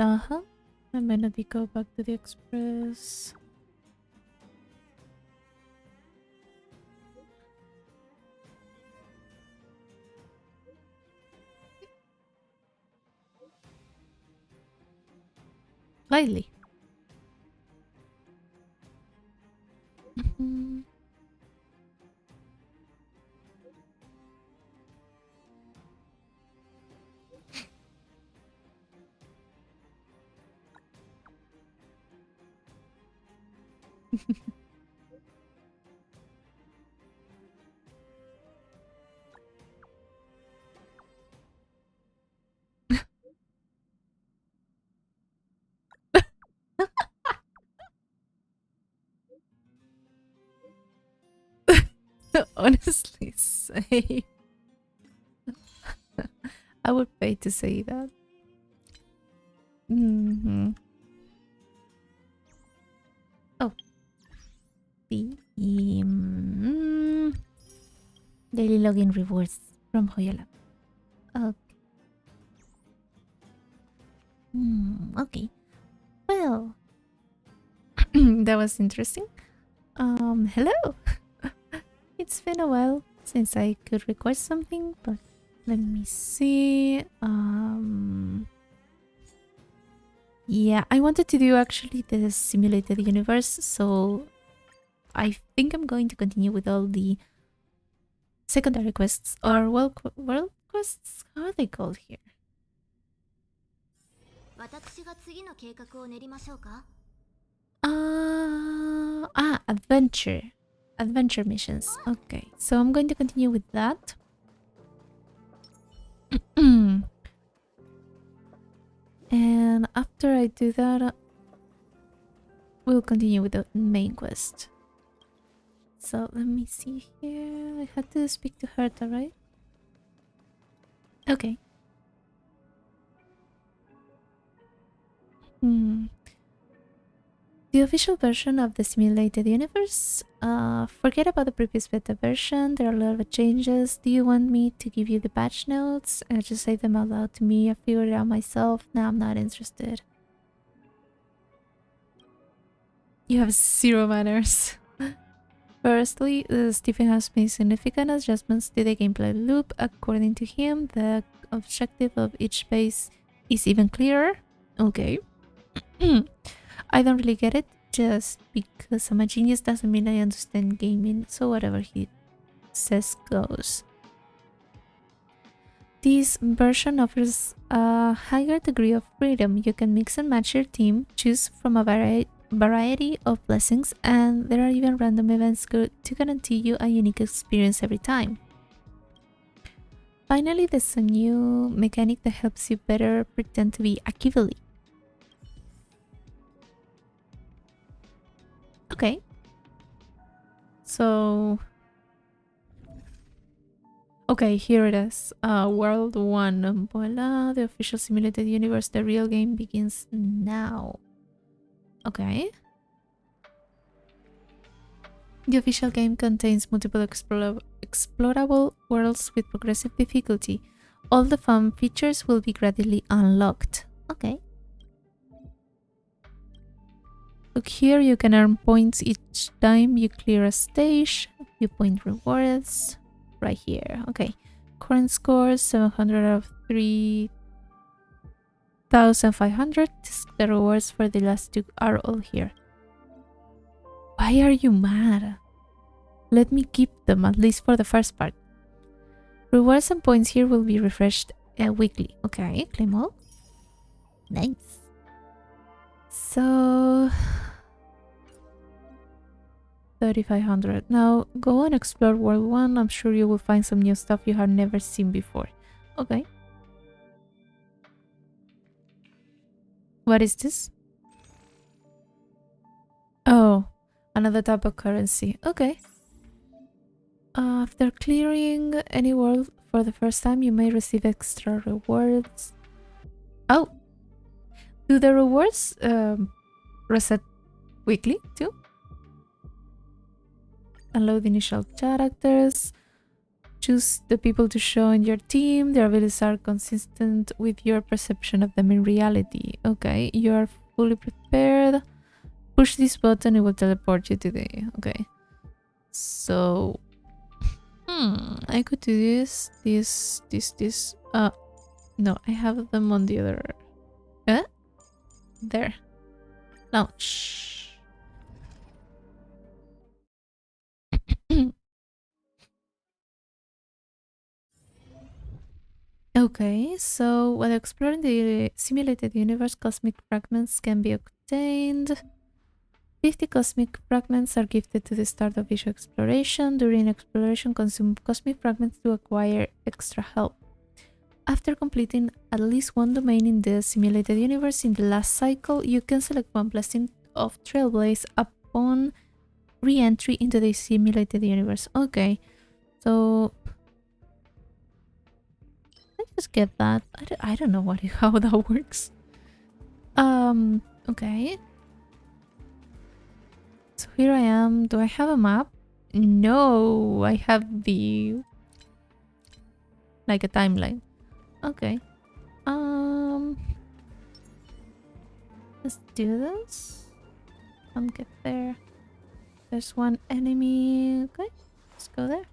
Uh-huh. I'm gonna go back to the express. Lightly. Mhm. Honestly, say I would pay to say that. Oh, the daily login rewards from Hoyola. Okay. Okay. Well, that was interesting. Hello. It's been a while since I could request something, but let me see. Yeah, I wanted to do actually the simulated universe, so I think I'm going to continue with all the secondary quests or world quests. How are they called here? Adventure. Adventure missions. Okay, so I'm going to continue with that. And after I do that, we'll continue with the main quest. So let me see here. I had to speak to Herta, right? Okay. The official version of the simulated universe. Forget about the previous beta version. There are a lot of changes. Do you want me to give you the patch notes? Just say them out loud to me. I figured it out myself. No, I'm not interested. You have zero manners. Firstly, Stephen has made significant adjustments to the gameplay loop. According to him, the objective of each phase is even clearer. Okay. I don't really get it. Just because I'm a genius doesn't mean I understand gaming, so whatever he says goes. This version offers a higher degree of freedom. You can mix and match your team, choose from a variety of blessings, and there are even random events to guarantee you a unique experience every time. Finally, there's a new mechanic that helps you better pretend to be a Kivili. Okay. So... okay, here it is. World 1. Voila, the official simulated universe. The real game begins now. Okay. The official game contains multiple explorable worlds with progressive difficulty. All the fun features will be gradually unlocked. Okay. Look here, you can earn points each time you clear a stage. You point rewards. Right here. Okay. Current score 700 out of 3,500. The rewards for the last two are all here. Why are you mad? Let me keep them, at least for the first part. Rewards and points here will be refreshed weekly. Okay, claim all. Nice. So... 3,500. Now, go and explore World 1. I'm sure you will find some new stuff you have never seen before. Okay. What is this? Oh, another type of currency. Okay. After clearing any world for the first time, you may receive extra rewards. Oh! Do the rewards reset weekly too? Unload initial characters. Choose the people to show in your team. Their abilities are consistent with your perception of them in reality. Okay, you are fully prepared. Push this button, it will teleport you to the... Okay. So... I could do this. No, I have them on the other... There. Launch. Okay, so while exploring the simulated universe, cosmic fragments can be obtained. 50 cosmic fragments are gifted to the start of each exploration. During exploration, consume cosmic fragments to acquire extra health. After completing at least one domain in the simulated universe in the last cycle, you can select one blessing of Trailblaze upon re-entry into the simulated universe. Okay, so let's just get that. I don't know how that works. Okay. So here I am. Do I have a map? No, I have the... like a timeline. Okay. Let's do this. Get there. There's one enemy. Okay, let's go there.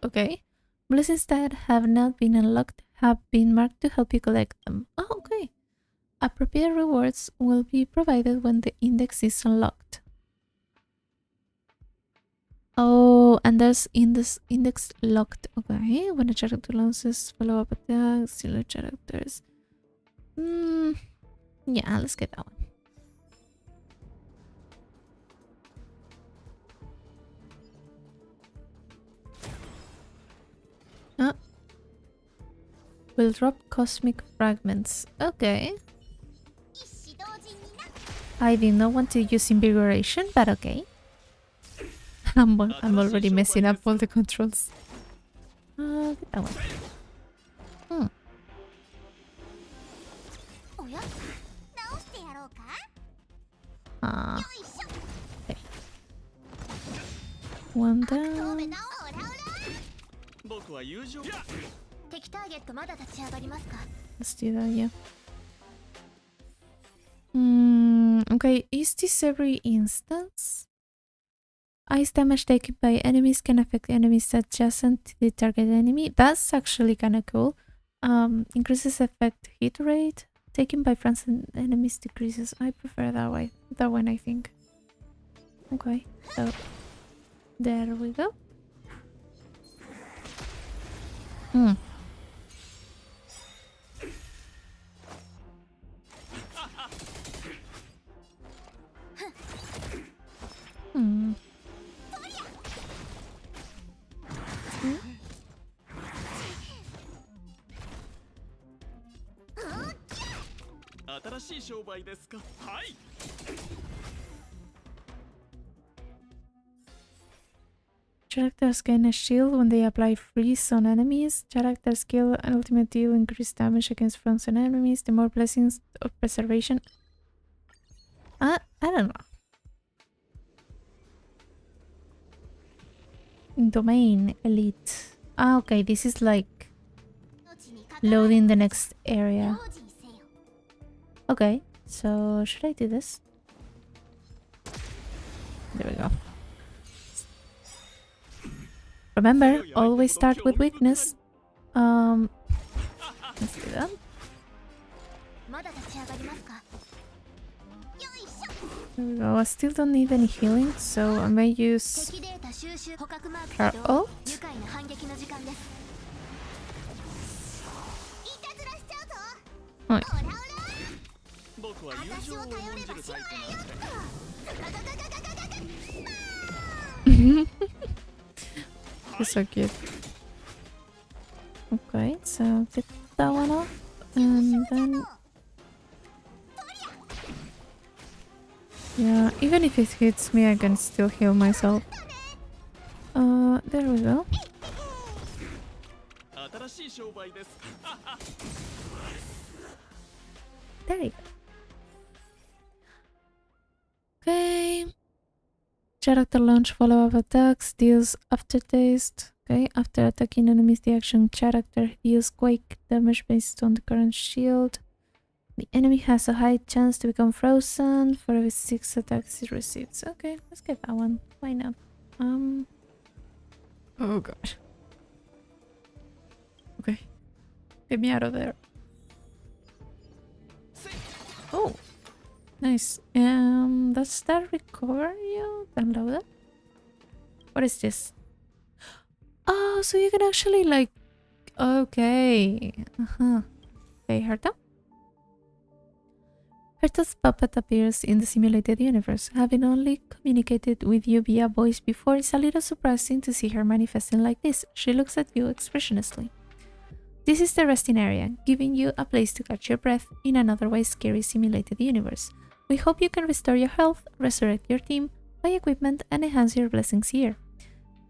Okay. Blessings that have not been unlocked have been marked to help you collect them. Oh, okay. Appropriate rewards will be provided when the index is unlocked. Oh, and there's index locked. Okay, when a character launches follow-up attacks, similar characters. Yeah, let's get that one. Will drop cosmic fragments. Okay. I did not want to use invigoration, but okay. I'm already messing up all the controls. Get that one. Okay. One down. Let's do that, yeah. Okay, is this every instance? Ice damage taken by enemies can affect enemies adjacent to the target enemy. That's actually kind of cool. Increases effect hit rate. Taken by friends and enemies decreases. I prefer that way. That one, I think. Okay, so there we go. Characters gain a shield when they apply freeze on enemies. Character skill and ultimate deal increase damage against frozen enemies. The more blessings of preservation. I don't know. Domain elite. Ah, okay, this is like loading the next area. Okay, so should I do this? There we go. Remember, always start with weakness. Let's do that. There we go. I still don't need any healing, so I may use her ult. Oh. He's so cute. Okay, so get that one off, and then yeah, even if it hits me, I can still heal myself. There we go. There you go. Okay. Character launch follow-up attacks deals aftertaste. Okay, after attacking enemies, the action character deals quake damage based on the current shield. The enemy has a high chance to become frozen for every 6 attacks it receives. Okay, let's get that one. Why not? Oh god. Okay. Get me out of there. Oh. Nice. Does that recover you? Download it? What is this? Oh, so you can actually like... Okay. Okay, Herta? Herta's puppet appears in the simulated universe. Having only communicated with you via voice before, it's a little surprising to see her manifesting like this. She looks at you expressionlessly. This is the resting area, giving you a place to catch your breath in an otherwise scary simulated universe. We hope you can restore your health, resurrect your team, buy equipment, and enhance your blessings here.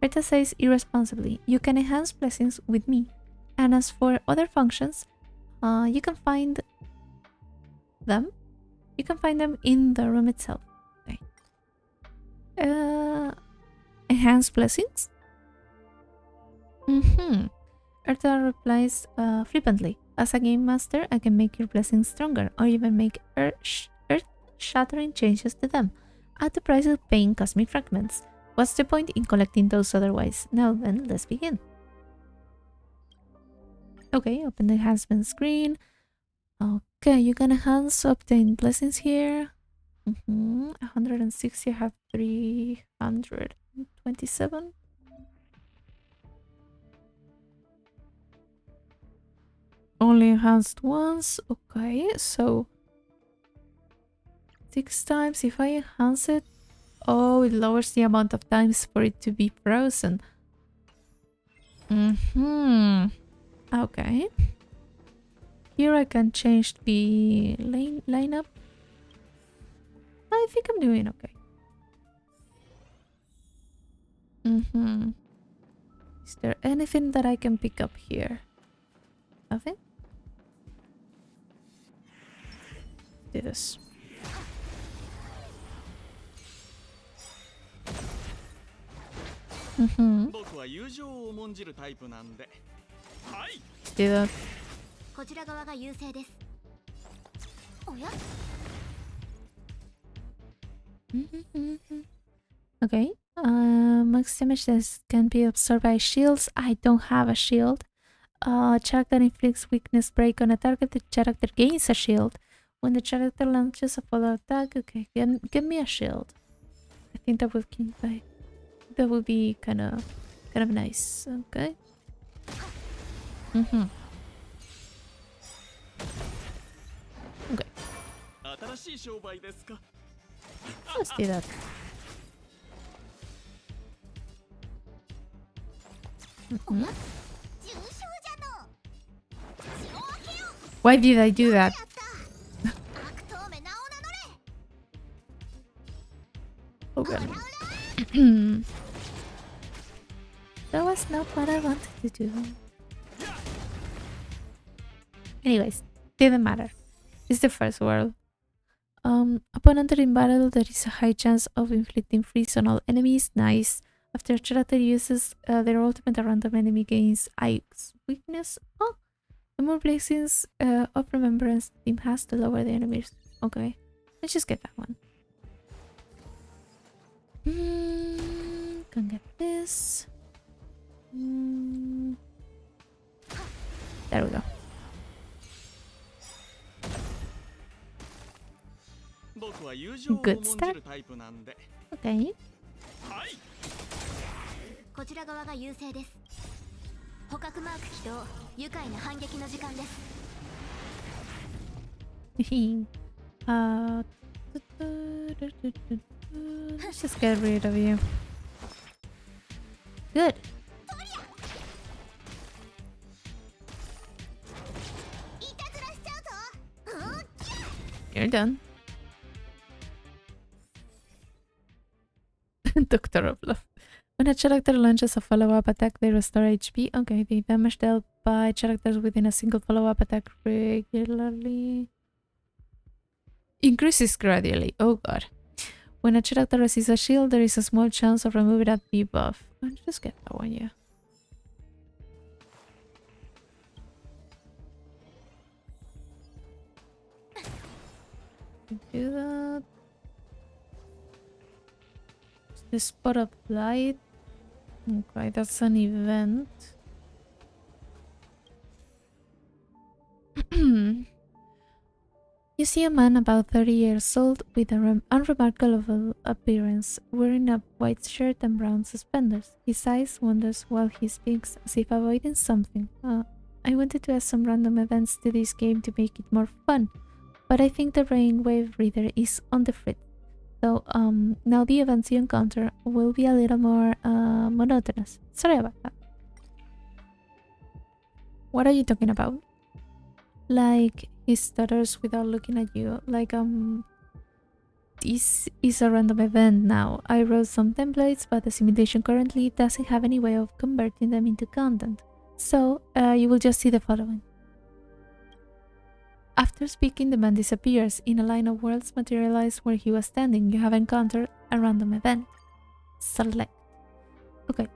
Herta says irresponsibly, you can enhance blessings with me. And as for other functions, you can find them. You can find them in the room itself. Okay. Enhance blessings? Herta replies flippantly. As a game master, I can make your blessings stronger, or even make earth-shattering changes to them, at the price of paying cosmic fragments. What's the point in collecting those otherwise? Now then, let's begin. Okay, open the enhancement screen. Okay, you can enhance, obtain blessings here. 160, I have 327. Only enhanced once. Okay, so 6 times. If I enhance it, oh, it lowers the amount of times for it to be frozen. Okay. Here I can change the lineup. I think I'm doing okay. Is there anything that I can pick up here? Nothing? Do this. Do that. Okay. Max damage that can be absorbed by shields. I don't have a shield. Character inflicts weakness break on a target. The character gains a shield. When the character launches a follow attack, okay, give me a shield. I think that would be kind of nice. Okay. Okay. Let's do that. Why did I do that? Oh god. That was not what I wanted to do. Anyways, didn't matter. It's the first world. Upon entering battle, there is a high chance of inflicting freeze on all enemies. Nice. After a character uses their ultimate, a random enemy gains Ice weakness. Oh, the more blessings of remembrance the team has, the lower the enemies. Okay, let's just get that one. Can get this. There we go. Good start. Okay. Let's just get rid of you. Good. You're done. Doctor of Love. When a character launches a follow-up attack, they restore HP. Okay, the damage dealt by characters within a single follow-up attack regularly increases gradually. Oh god. When a character receives a shield, there is a small chance of removing that debuff. I'll just get that one, yeah. Do that. The spot of light. Okay, that's an event. You see a man about 30 years old with an unremarkable appearance, wearing a white shirt and brown suspenders. His eyes wanders while he speaks, as if avoiding something. I wanted to add some random events to this game to make it more fun, but I think the brainwave reader is on the fritz. So, now the events you encounter will be a little more monotonous. Sorry about that. What are you talking about? Like, he stutters without looking at you. Like, this is a random event now. I wrote some templates, but the simulation currently doesn't have any way of converting them into content. So, you will just see the following. After speaking, the man disappears. In a line of worlds materialize where he was standing. You have encountered a random event. Select. Okay.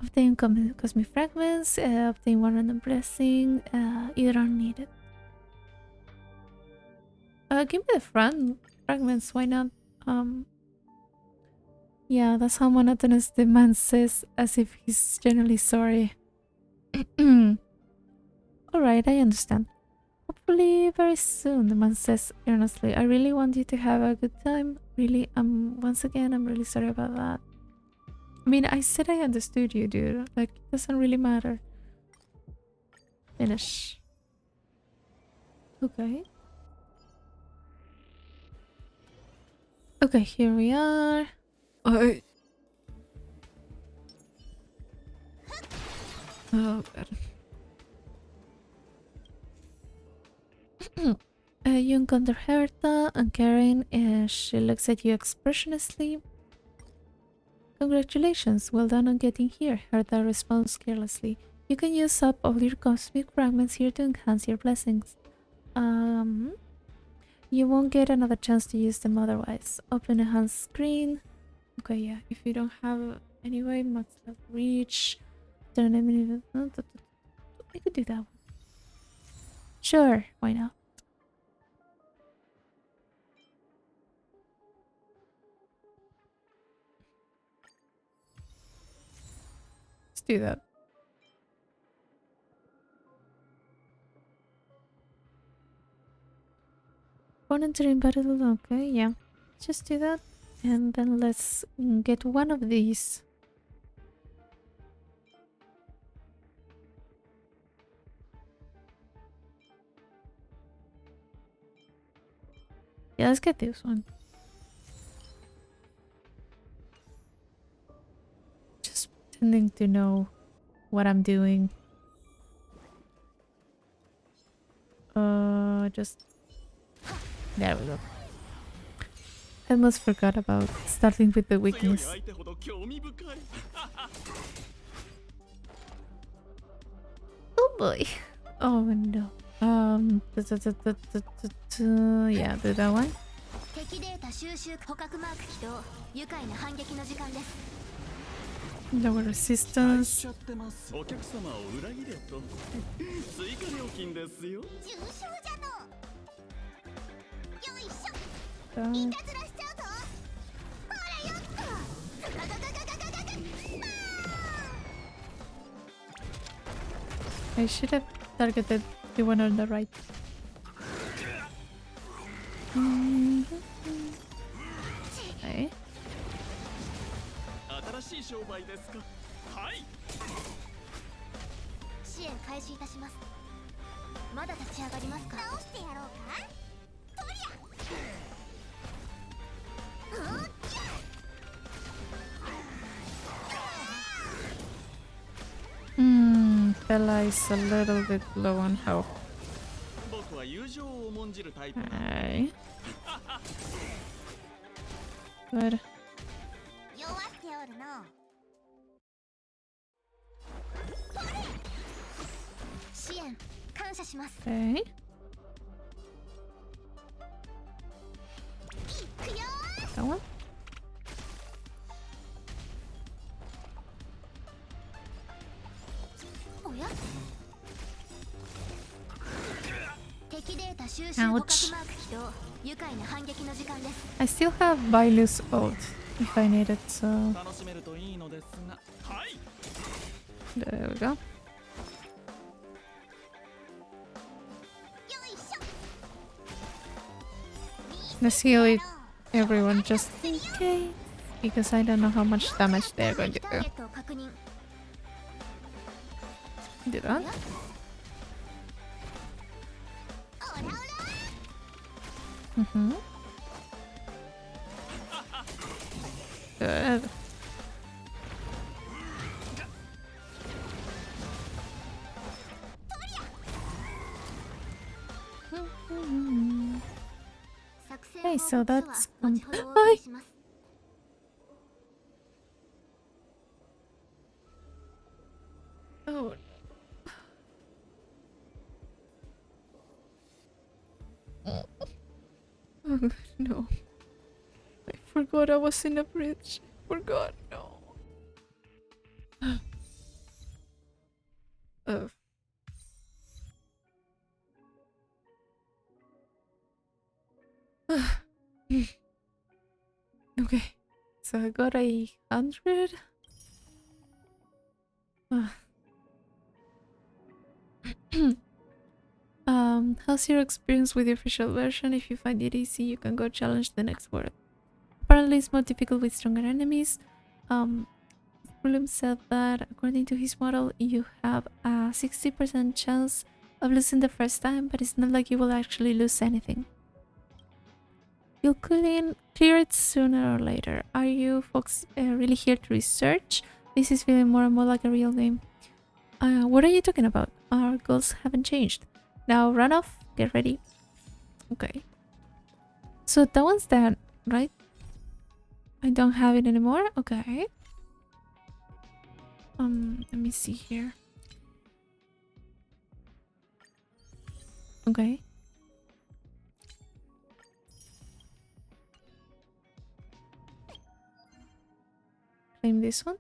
Obtain cosmic fragments. Obtain one random blessing. Either are needed. Give me the fragments. Why not? Yeah, that's how monotonous the man says, as if he's genuinely sorry. Alright, I understand. Hopefully very soon, the man says earnestly. I really want you to have a good time. Really, once again, I'm really sorry about that. I mean, I said I understood you, dude. Like, it doesn't really matter. Finish. Okay. Okay, here we are. Oh, oh god. You encounter Herta and Karen. She looks at you expressionlessly. Congratulations, well done on getting here, Herta responds carelessly. You can use up all your cosmic fragments here to enhance your blessings. You won't get another chance to use them otherwise. Open enhance screen. Okay, yeah, if you don't have anyway, max level reach. Turn a minute. I could do that one. Sure, why not? Let's do that. One entering battle, okay, yeah. Just do that. And then let's get one of these. Yeah, let's get this one. Just pretending to know what I'm doing. Just... There we go. I almost forgot about starting with the weakness. Oh boy. Oh no. Yeah, do that one. Lower resistance. I should have targeted the one on the right. Okay. Bella is a little bit low on health. Okay. Good. Okay. That one? Ouch. I still have Bailu's ult if I need it, so... There we go. Let's heal it, everyone, just in case, because I don't know how much damage they're going to do. Do that. Good. Okay, so that's Hi. Oh. Oh no. I forgot I was in a bridge. Forgot, no. Oh. Okay. So I got 100. How's your experience with the official version? If you find it easy, you can go challenge the next world. Apparently it's more difficult with stronger enemies. William said that according to his model, you have a 60% chance of losing the first time, but it's not like you will actually lose anything. You'll clear it sooner or later. Are you folks really here to research? This is feeling more and more like a real game. What are you talking about? Our goals haven't changed. Now run off, get ready. Okay. So that one's dead, right? I don't have it anymore? Okay. Let me see here. Okay. Claim this one.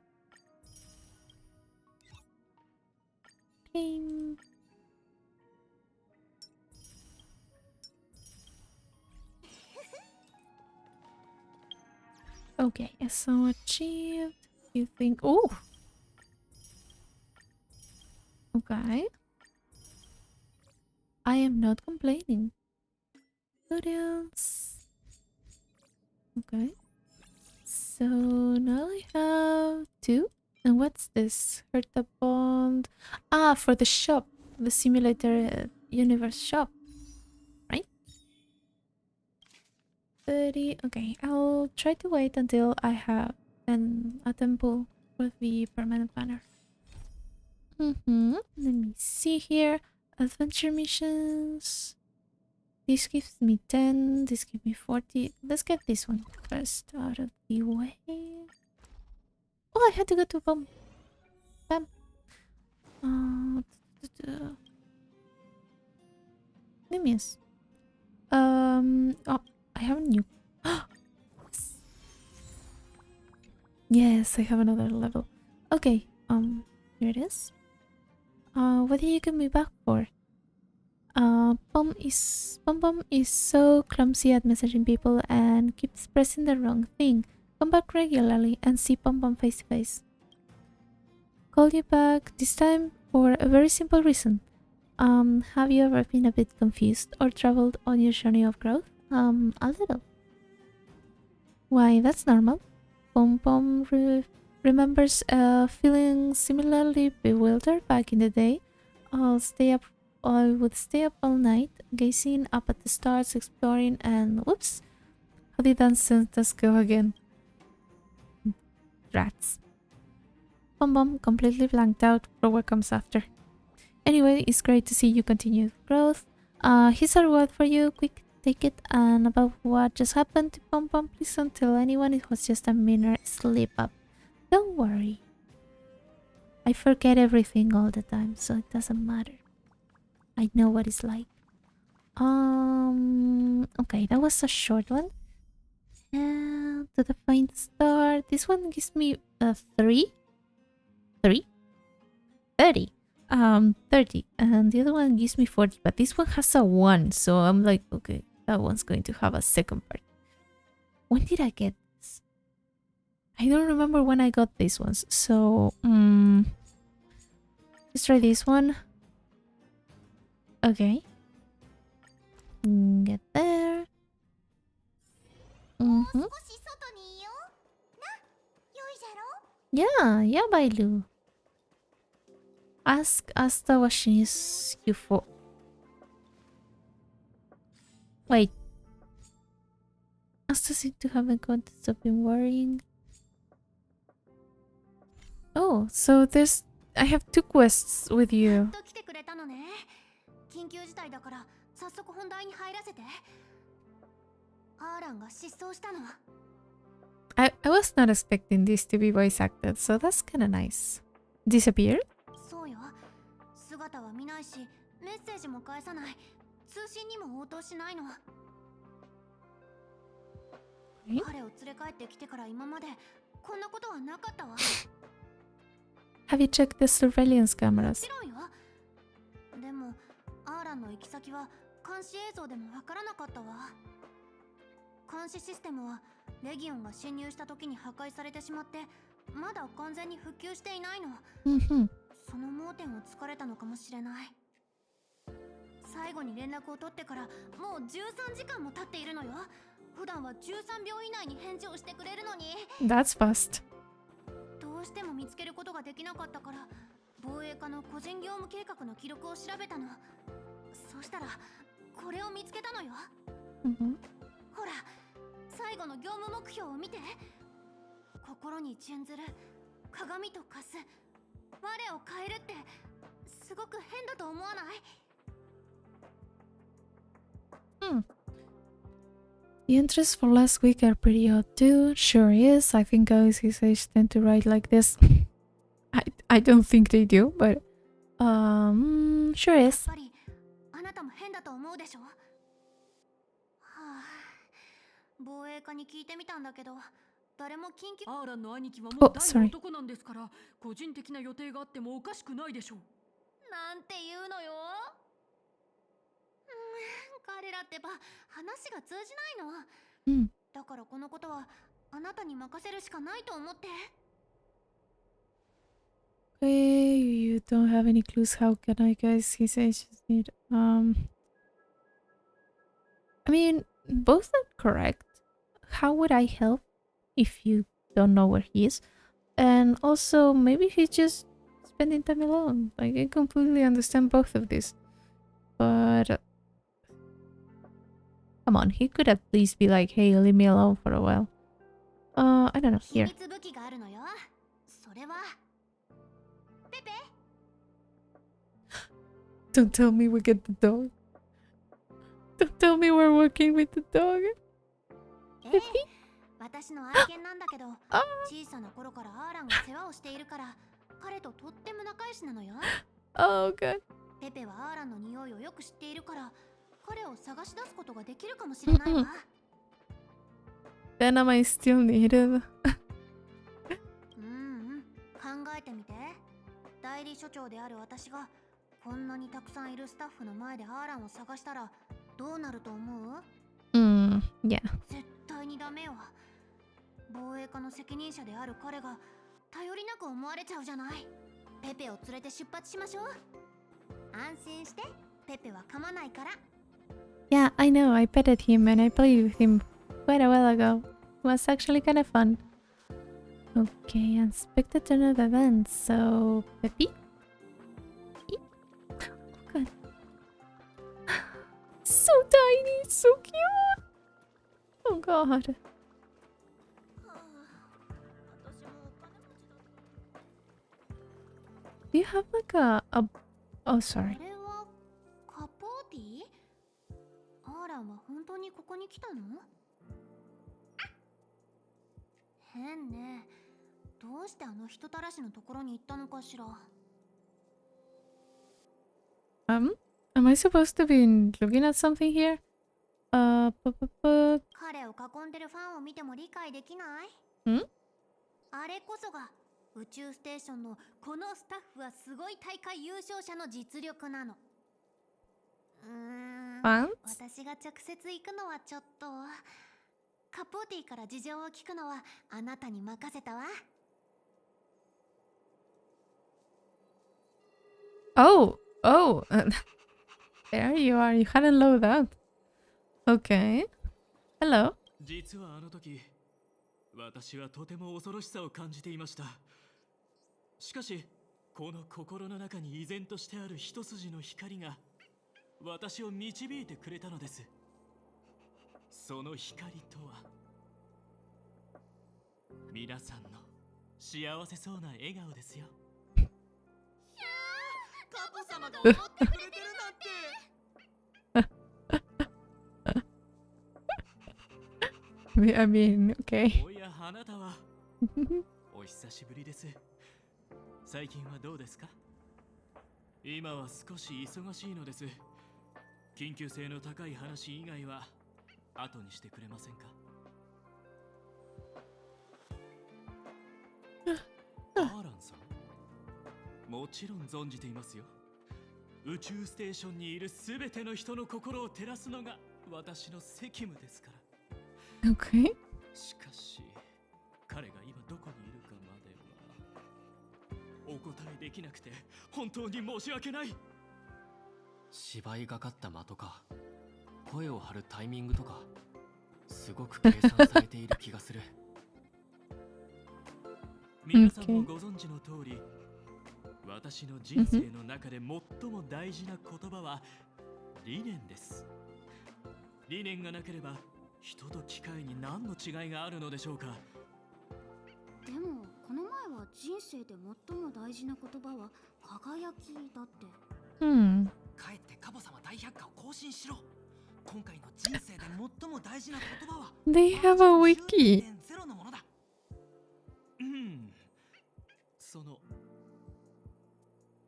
Claim. Okay, so achieved. You think... Oh! Okay. I am not complaining. What else? Okay. So now I have 2. And what's this? Hurt the bond. Ah, for the shop. The simulator universe shop. Right? 30. Okay, I'll try to wait until I have a temple for the permanent banner. Let me see here. Adventure missions. This gives me 10. This gives me 40. Let's get this one first out of the way. Oh, I had to go to bomb. Bam. Nimius. Oh, I have a new. Yes, I have another level. Okay. Here it is. What did you get me back for? Pom is so clumsy at messaging people and keeps pressing the wrong thing. Come back regularly and see Pom Pom face to face. Call you back this time for a very simple reason. Have you ever been a bit confused or traveled on your journey of growth? A little. Why, that's normal. Pom Pom remembers feeling similarly bewildered back in the day. I would stay up all night, gazing up at the stars, exploring, and whoops! How did that sentence go again? Rats. Pom Pom completely blanked out for what comes after. Anyway, it's great to see you continue growth. Here's a reward for you. Quick, take it. And about what just happened to Pom Pom, please don't tell anyone. It was just a minor slip up. Don't worry. I forget everything all the time, so it doesn't matter. I know what it's like. Okay, that was a short one. And to the fine star, this one gives me a 3. 3? 30. 30. And the other one gives me 40, but this one has a 1, so I'm like, okay, that one's going to have a second part. When did I get this? I don't remember when I got these ones, so let's try this one. Okay. Get there. Yeah, Bailu. Ask Asta what she needs you for. Wait. Asta seems to haven't got to stop been worrying. Oh, so there's... I have 2 quests with you. I was not expecting this to be voice acted, so that's kinda nice. Disappeared? Have you checked the surveillance cameras? Mm-hmm. 最後に連絡を取ってからもう13時間も経っているのよ。普段は13秒以内に返事をしてくれるのに。That's fast. どうしても見つけることができなかったから、防衛課の個人業務計画の記録を調べたの。そしたらこれを見つけたのよ。ほら、最後の業務目標を見て。心に準ずる、鏡と化す、我を変えるってすごく変だと思わない？ The entries for last week are pretty odd too. Sure is. I think guys his age tend to write like this. I don't think they do, but sure is. Oh, sorry. 彼らってば話が通じないの。だからこのことはあなたに任せるしかないと思って。Okay, you don't have any clues. How can I guess his age is need? I mean, both are correct. How would I help if you don't know where he is? And also, maybe he's just spending time alone. Like, I completely understand both of these. But come on, he could at least be like, hey, leave me alone for a while. I don't know, here. Don't tell me we get the dog. Don't tell me we're working with the dog. Pepe? Oh god. ペペはアーランの匂いをよく知っているから彼を探し出すことができるかもしれないわ。Then am I still needed? 考えてみて。代理所長である私がこんなにたくさんいるスタッフの前でアーランを探したらどうなると思う？Yeah. 絶対にダメよ。防衛課の責任者である彼が頼りなく思われちゃうじゃない。ペペを連れて出発しましょう。安心して、ペペは噛まないから。Yeah, I know. I petted him and I played with him quite a while ago. It was actually kind of fun. Okay, unexpected turn of events. So, Peppy? Oh god. So tiny, so cute. Oh god. Do you have like a oh sorry. カポーティ？アーランは本当にここに来たの？変ね。どうしてあの人たらしのところに行ったのかしら。Am Am I supposed to be looking at something here? 彼を囲んでるファンを見ても理解できない？あれこそが宇宙ステーションのこのスタッフはすごい大会優勝者の実力なの。私が直接行くのはちょっと。カポーティから事情を聞くのはあなたに任せたわ。Oh, there you are. You hadn't loaded that. Okay. Hello. 実はあの時、私はとても恐ろしさを感じていました。しかし、この心の中に依然としてある一筋の光が私を導いてくれたのです。その光とは、皆さんの幸せそうな笑顔ですよ。カポ様が思ってくれてるなんて。I mean, okay. おや、あなたはお久しぶりです。最近はどうですか？今は少し忙しいのです。緊急性の高い話以外は後にしてくれませんか？アーランさん、もちろん存じていますよ。宇宙ステーションにいるすべての人の心を照らすのが私の責務ですから。Okay. しかし、彼が今どこにいるかまではお答えできなくて本当に申し訳ない。芝居がかった的か、声を張るタイミングとか、すごく計算されている気がする。皆さんもご存知の通り、私の人生の中で最も大事な言葉は理念です。理念がなければ人と機械に何の違いがあるのでしょうか。でもこの前は人生で最も大事な言葉は輝きだって。帰ってカボ様大百科を更新しろ。今回の人生で最も大事な言葉は They have a wiki. 0のものだ。その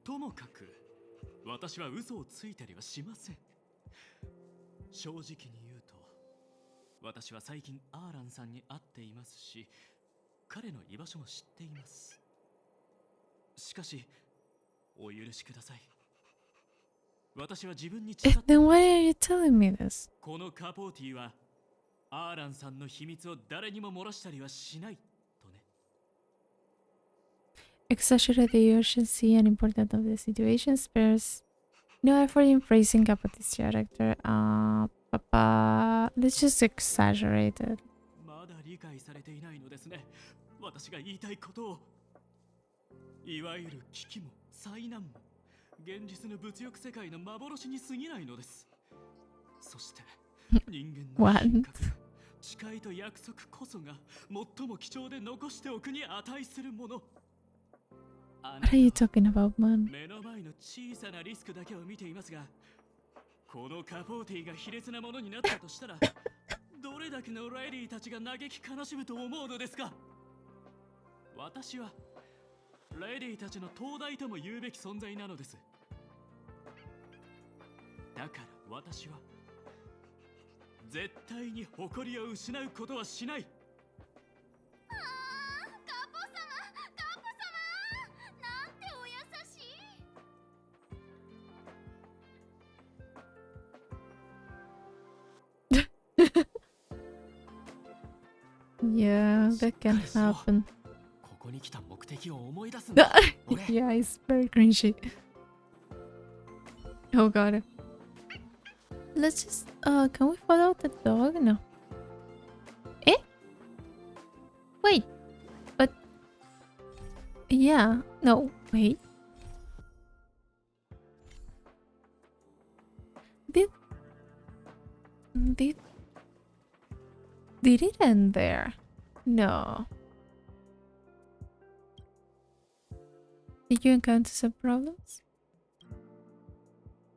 ともかく私は嘘をついたりはしません。正直に言うと、私は最近アーランさんに会っていますし、彼の居場所も知っています。しかしお許しください。私は自分に誓って、 Then why are you telling me this? このカポーティはアーランさんの秘密を誰にも漏らしたりはしないとね。Exaggerate the urgency and importance of the situation, spares no effort in praising Capote's character. Papa, let's just exaggerate it. まだ理解されていないのですね。私が言いたいことを。いわゆる危機も災難も現実の物欲世界の幻に過ぎないのです。そして人間の品格、誓いと約束こそが最も貴重で残しておくに値するもの。What are you talking about, man? 目の前の小さなリスクだけを見ていますが、このカポーティが卑劣なものになったとしたら、どれだけのレディーたちが嘆き悲しむと思うのですか？私はレディーたちの灯台とも言うべき存在なのです。だから私は絶対に誇りを失うことはしない。Yeah, that can happen. ここに来た目的を思い出すんだ。 Yeah, it's very cringy. Oh god. Let's just can we follow the dog? No. Eh? Wait. But yeah, no, wait. Did it end there? No. Did you encounter some problems?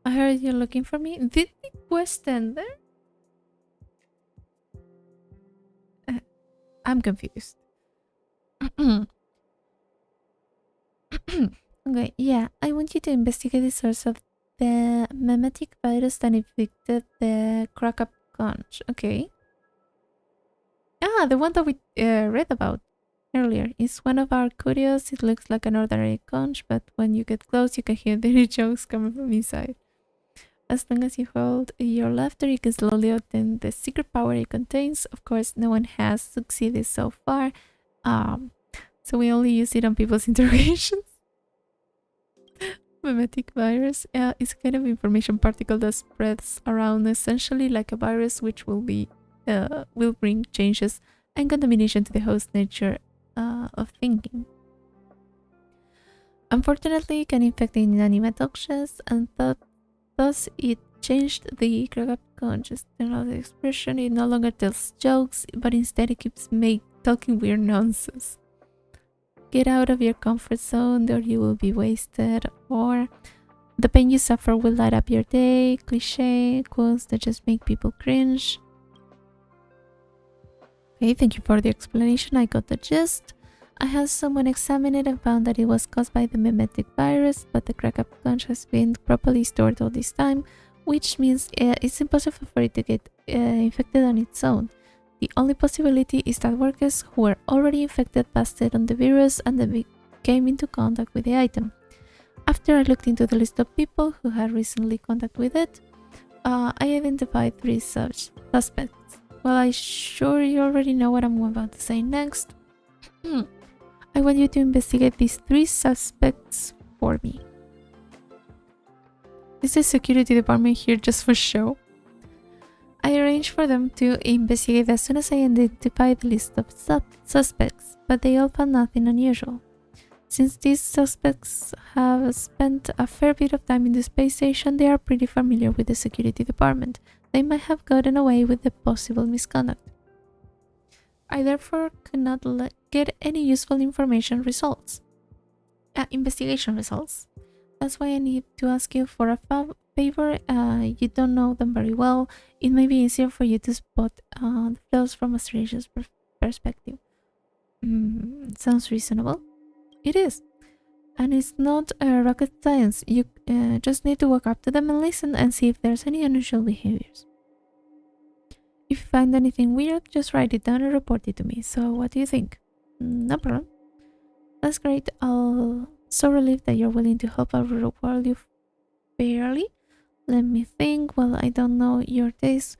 I heard you're looking for me. Did the quest end there? I'm confused. Okay, yeah, I want you to investigate the source of the mimetic virus that infected the crack-up conch. Okay. Ah, the one that we read about earlier. It's one of our curios. It looks like an ordinary conch, but when you get close, you can hear dirty jokes coming from inside. As long as you hold your laughter, you can slowly obtain the secret power it contains. Of course, no one has succeeded so far. So we only use it on people's interrogations. Mimetic virus is a kind of information particle that spreads around essentially like a virus, which will bring changes and contamination to the host nature of thinking. Unfortunately, it can infect inanimate objects, and thus it changed the crack-up conscious expression. It no longer tells jokes, but instead it keeps talking weird nonsense. Get out of your comfort zone or you will be wasted, or the pain you suffer will light up your day. Cliche quotes that just make people cringe. Okay, thank you for the explanation. I got the gist. I had someone examine it and found that it was caused by the mimetic virus, but the crack-up conch has been properly stored all this time, which means it's impossible for it to get infected on its own. The only possibility is that workers who were already infected passed it on the virus and then came into contact with the item. After I looked into the list of people who had recently contact with it, I identified 3 suspects. Well, I'm sure you already know what I'm about to say next. I want you to investigate these 3 suspects for me. Is the security department here just for show? I arranged for them to investigate as soon as I identified the list of suspects, but they all found nothing unusual. Since these suspects have spent a fair bit of time in the space station, they are pretty familiar with the security department. They might have gotten away with the possible misconduct. I therefore could not get any useful investigation results. That's why I need to ask you for a favor. You don't know them very well. It may be easier for you to spot the flaws from a stranger's perspective. Sounds reasonable. It is. And it's not rocket science. You just need to walk up to them and listen and see if there's any unusual behaviors. If you find anything weird, just write it down and report it to me. So what do you think? No problem. That's great. I'll so relieved that you're willing to help. I'll reward you fairly. Let me think. Well, I don't know your taste.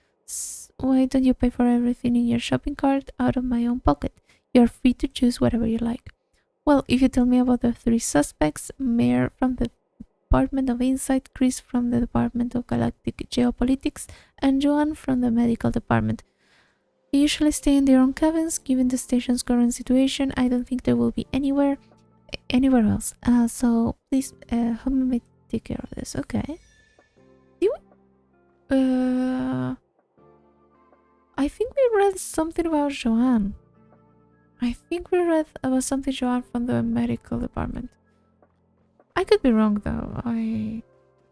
Why don't you pay for everything in your shopping cart out of my own pocket? You're free to choose whatever you like. Well, if you tell me about the 3 suspects, Mayor from the Department of Insight, Chris from the Department of Galactic Geopolitics, and Joan from the Medical Department. They usually stay in their own cabins. Given the station's current situation, I don't think there will be anywhere else. So please help me take care of this. Okay. I think we read something about Joanne. I think we read about something Joanne from the medical department. I could be wrong though. I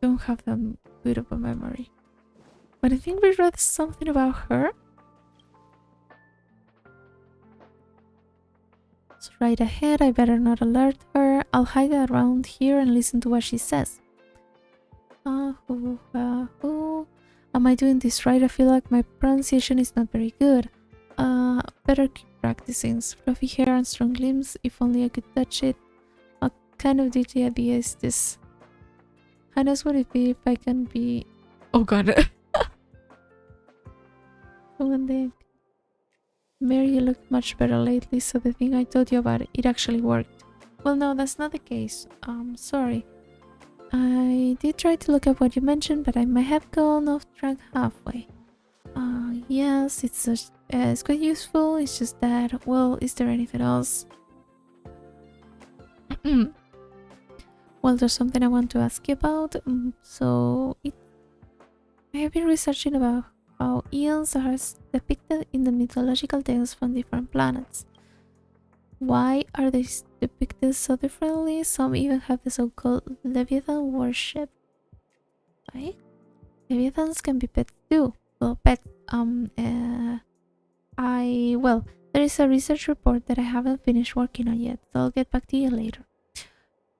don't have that good of a memory. But I think we read something about her. So right ahead, I better not alert her. I'll hide around here and listen to what she says. Am I doing this right? I feel like my pronunciation is not very good. Better keep practicing. Fluffy hair and strong limbs. If only I could touch it. What kind of dirty idea is this? How nice would it be if I can be... Oh god. One day. Mary, you look much better lately, so the thing I told you about, it actually worked. Well, no, that's not the case. Sorry. I did try to look up what you mentioned, but I might have gone off track halfway. Yes, it's quite useful. It's just that, well, is there anything else? Well, there's something I want to ask you about. I have been researching about how eons are depicted in the mythological tales from different planets. Why are they depicted so differently? Some even have the so-called Leviathan worship. Why? Leviathans can be pets too. Well, pets. There is a research report that I haven't finished working on yet, so I'll get back to you later.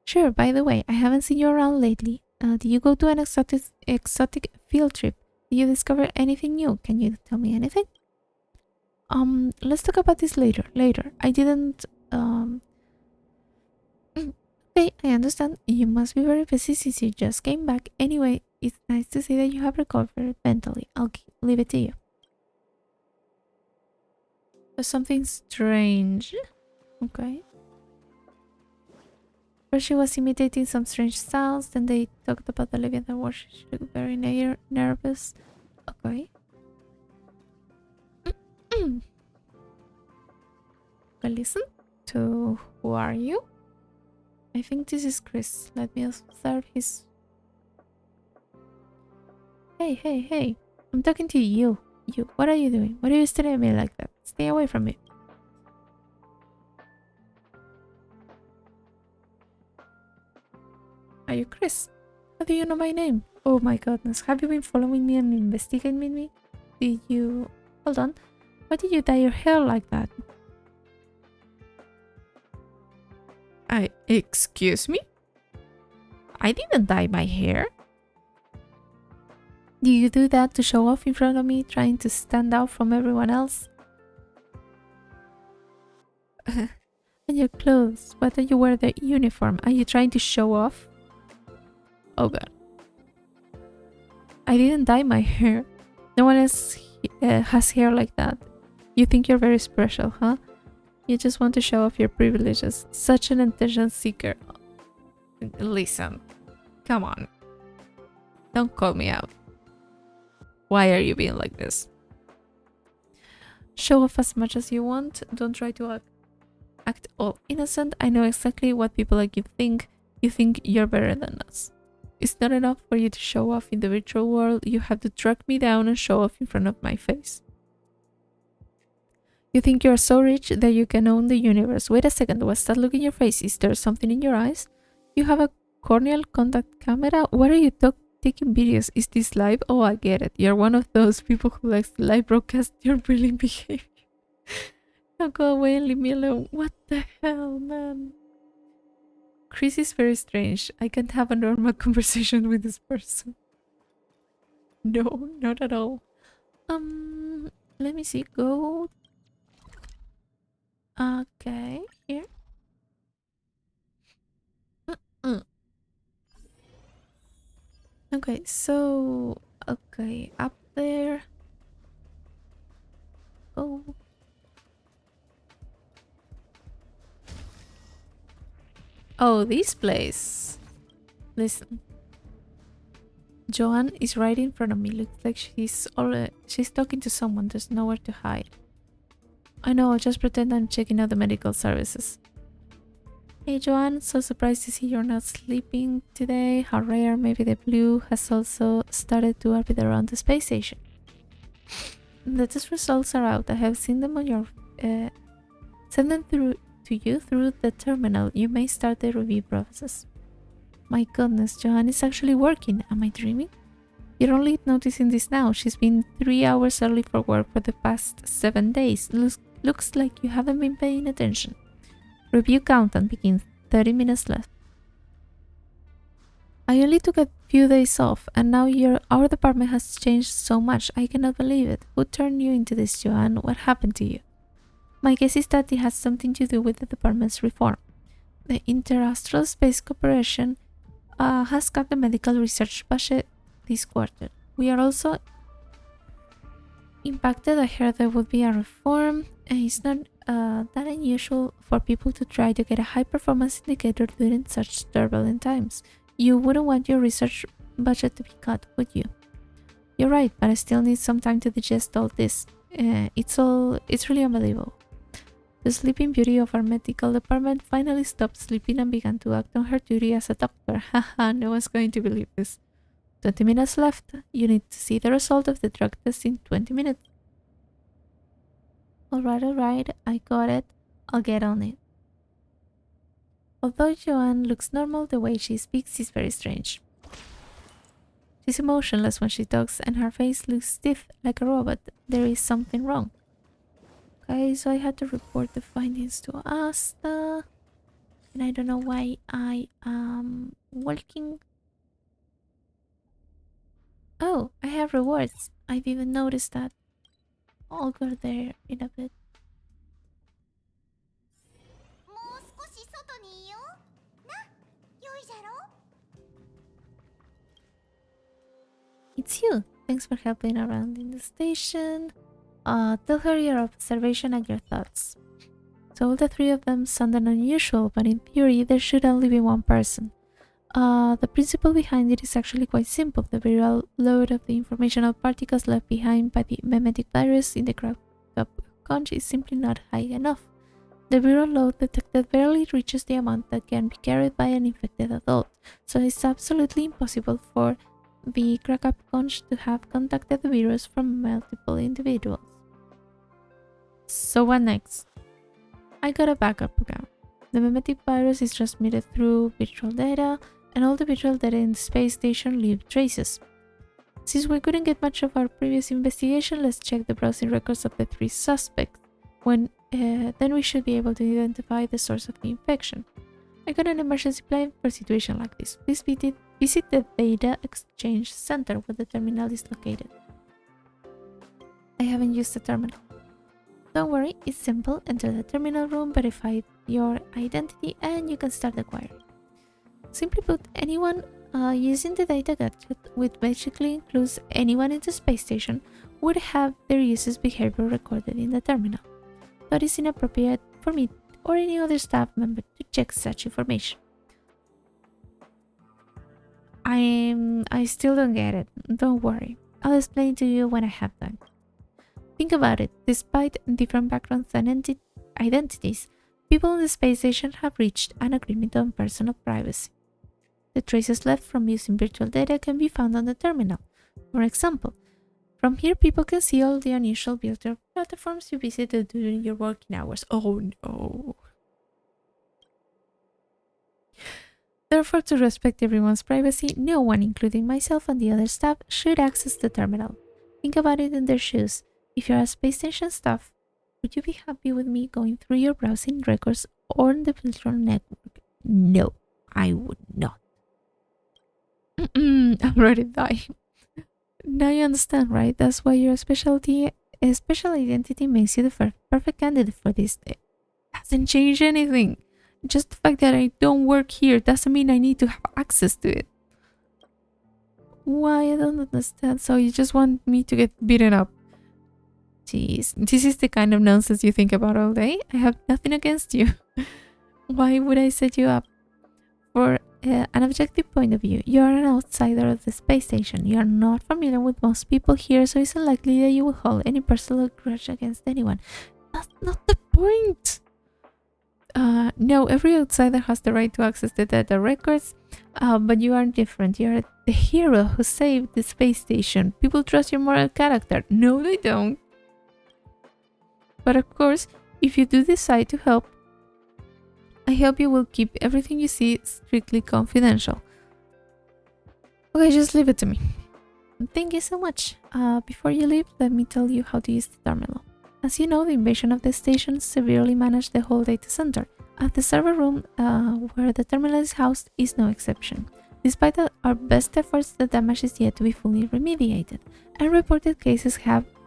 Sure, by the way, I haven't seen you around lately. Did you go to an exotic field trip? Did you discover anything new? Can you tell me anything? Let's talk about this later. I didn't, okay, I understand. You must be very busy since you just came back. Anyway, it's nice to see that you have recovered mentally. I'll leave it to you. There's something strange. Okay. First she was imitating some strange sounds, then they talked about the Leviathan war. She looked very nervous. Okay. Well, listen to who are you? I think this is Chris. Let me observe his... Hey. I'm talking to you. You, what are you doing? What are you staring at me like that? Stay away from me. Are you Chris? How do you know my name? Oh my goodness. Have you been following me and investigating me? Did you... Hold on. Why did you dye your hair like that? Excuse me? I didn't dye my hair. Do you do that to show off in front of me, trying to stand out from everyone else? And your clothes. Why don't you wear the uniform? Are you trying to show off? Oh god. I didn't dye my hair. No one else has hair like that. You think you're very special, huh? You just want to show off your privileges. Such an attention seeker. Listen. Come on. Don't call me out. Why are you being like this? Show off as much as you want. Don't try to act all innocent. I know exactly what people like you think. You think you're better than us. It's not enough for you to show off in the virtual world. You have to track me down and show off in front of my face. You think you're so rich that you can own the universe. Wait a second, what's that look in your face? Is there something in your eyes? You have a corneal contact camera? What are you taking videos? Is this live? Oh, I get it. You're one of those people who likes to live broadcast your brilliant behavior. Now go away and leave me alone. What the hell, man? Chris is very strange. I can't have a normal conversation with this person. No, not at all. Let me see. Go. Okay, here. Okay, so... Okay, up there. Oh. Oh, this place. Listen. Joanne is right in front of me. Looks like she's talking to someone. There's nowhere to hide. I know, I'll just pretend I'm checking out the medical services. Hey Joanne, so surprised to see you're not sleeping today. How rare. Maybe the blue has also started to orbit around the space station. The test results are out. I have seen them on your... send them through to you through the terminal. You may start the review process. My goodness, Joanne is actually working. Am I dreaming? You're only noticing this now. She's been 3 hours early for work for the past 7 days. Looks like you haven't been paying attention. Review countdown begins. 30 minutes left. I only took a few days off, and now our department has changed so much. I cannot believe it. Who turned you into this, Joanne? What happened to you? My guess is that it has something to do with the department's reform. The Interastral Space Corporation has cut the medical research budget this quarter. We are also impacted. I heard there would be a reform, and it's not that unusual for people to try to get a high performance indicator during such turbulent times. You wouldn't want your research budget to be cut, would you? You're right, but I still need some time to digest all this. It's really unbelievable. The sleeping beauty of our medical department finally stopped sleeping and began to act on her duty as a doctor. Haha, no one's going to believe this. 20 minutes left. You need to see the result of the drug test in 20 minutes. Alright, I got it. I'll get on it. Although Joanne looks normal, the way she speaks is very strange. She's emotionless when she talks, and her face looks stiff like a robot. There is something wrong. Okay, so I had to report the findings to Asta. And I don't know why I am walking. Oh, I have rewards. I didn't notice that. I'll go there in a bit. もう少し外にいような、良いじゃろ。 It's you. Thanks for helping around in the station. Tell her your observation and your thoughts. So all the three of them sounded unusual, but in theory there should only be one person. The principle behind it is actually quite simple. The viral load of the informational particles left behind by the memetic virus in the crab conch is simply not high enough. The viral load detected barely reaches the amount that can be carried by an infected adult, so it's absolutely impossible for the crab conch to have contacted the virus from multiple individuals. So what next? I got a backup program. The memetic virus is transmitted through virtual data, and all the virtual data in the space station leave traces. Since we couldn't get much of our previous investigation, let's check the browsing records of the three suspects. Then we should be able to identify the source of the infection. I got an emergency plan for a situation like this. Please visit the Data Exchange Center where the terminal is located. I haven't used the terminal. Don't worry, it's simple. Enter the terminal room, verify your identity, and you can start the query. Simply put, anyone using the data gadget, which basically includes anyone in the space station, would have their user's behavior recorded in the terminal. But it's inappropriate for me or any other staff member to check such information. I still don't get it. Don't worry. I'll explain to you when I have time. Think about it. Despite different backgrounds and identities, people in the space station have reached an agreement on personal privacy. The traces left from using virtual data can be found on the terminal. For example, from here people can see all the unusual virtual platforms you visited during your working hours. Oh no. Therefore, to respect everyone's privacy, no one, including myself and the other staff, should access the terminal. Think about it in their shoes. If you're a space station staff, would you be happy with me going through your browsing records on the virtual network? No, I would not. I'm already dying. Now you understand, right? That's why your special identity makes you the perfect candidate for this. It doesn't change anything. Just the fact that I don't work here doesn't mean I need to have access to it. Why? I don't understand. So you just want me to get beaten up? Jeez, this is the kind of nonsense you think about all day? I have nothing against you. Why would I set you up? For an objective point of view, you are an outsider of the space station. You are not familiar with most people here, so it's unlikely that you will hold any personal grudge against anyone. That's not the point! No, every outsider has the right to access the data records, but you are different. You are the hero who saved the space station. People trust your moral character. No, they don't. But of course, if you do decide to help, I hope you will keep everything you see strictly confidential. Okay, just leave it to me. Thank you so much. Before you leave, let me tell you how to use the terminal. As you know, the invasion of the station severely managed the whole data center. The server room where the terminal is housed is no exception. Despite our best efforts, the damage is yet to be fully remediated, and reported cases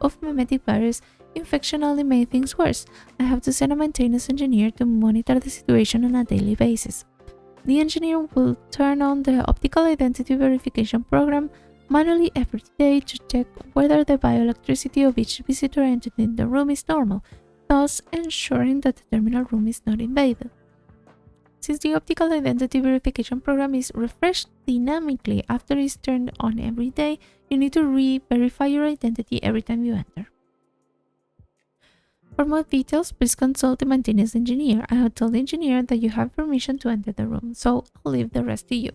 of memetic virus infection only made things worse. I have to send a maintenance engineer to monitor the situation on a daily basis. The engineer will turn on the optical identity verification program manually every day to check whether the bioelectricity of each visitor entered in the room is normal, thus ensuring that the terminal room is not invaded. Since the optical identity verification program is refreshed dynamically after it's turned on every day, you need to re-verify your identity every time you enter. For more details, please consult the maintenance engineer. I have told the engineer that you have permission to enter the room, so I'll leave the rest to you.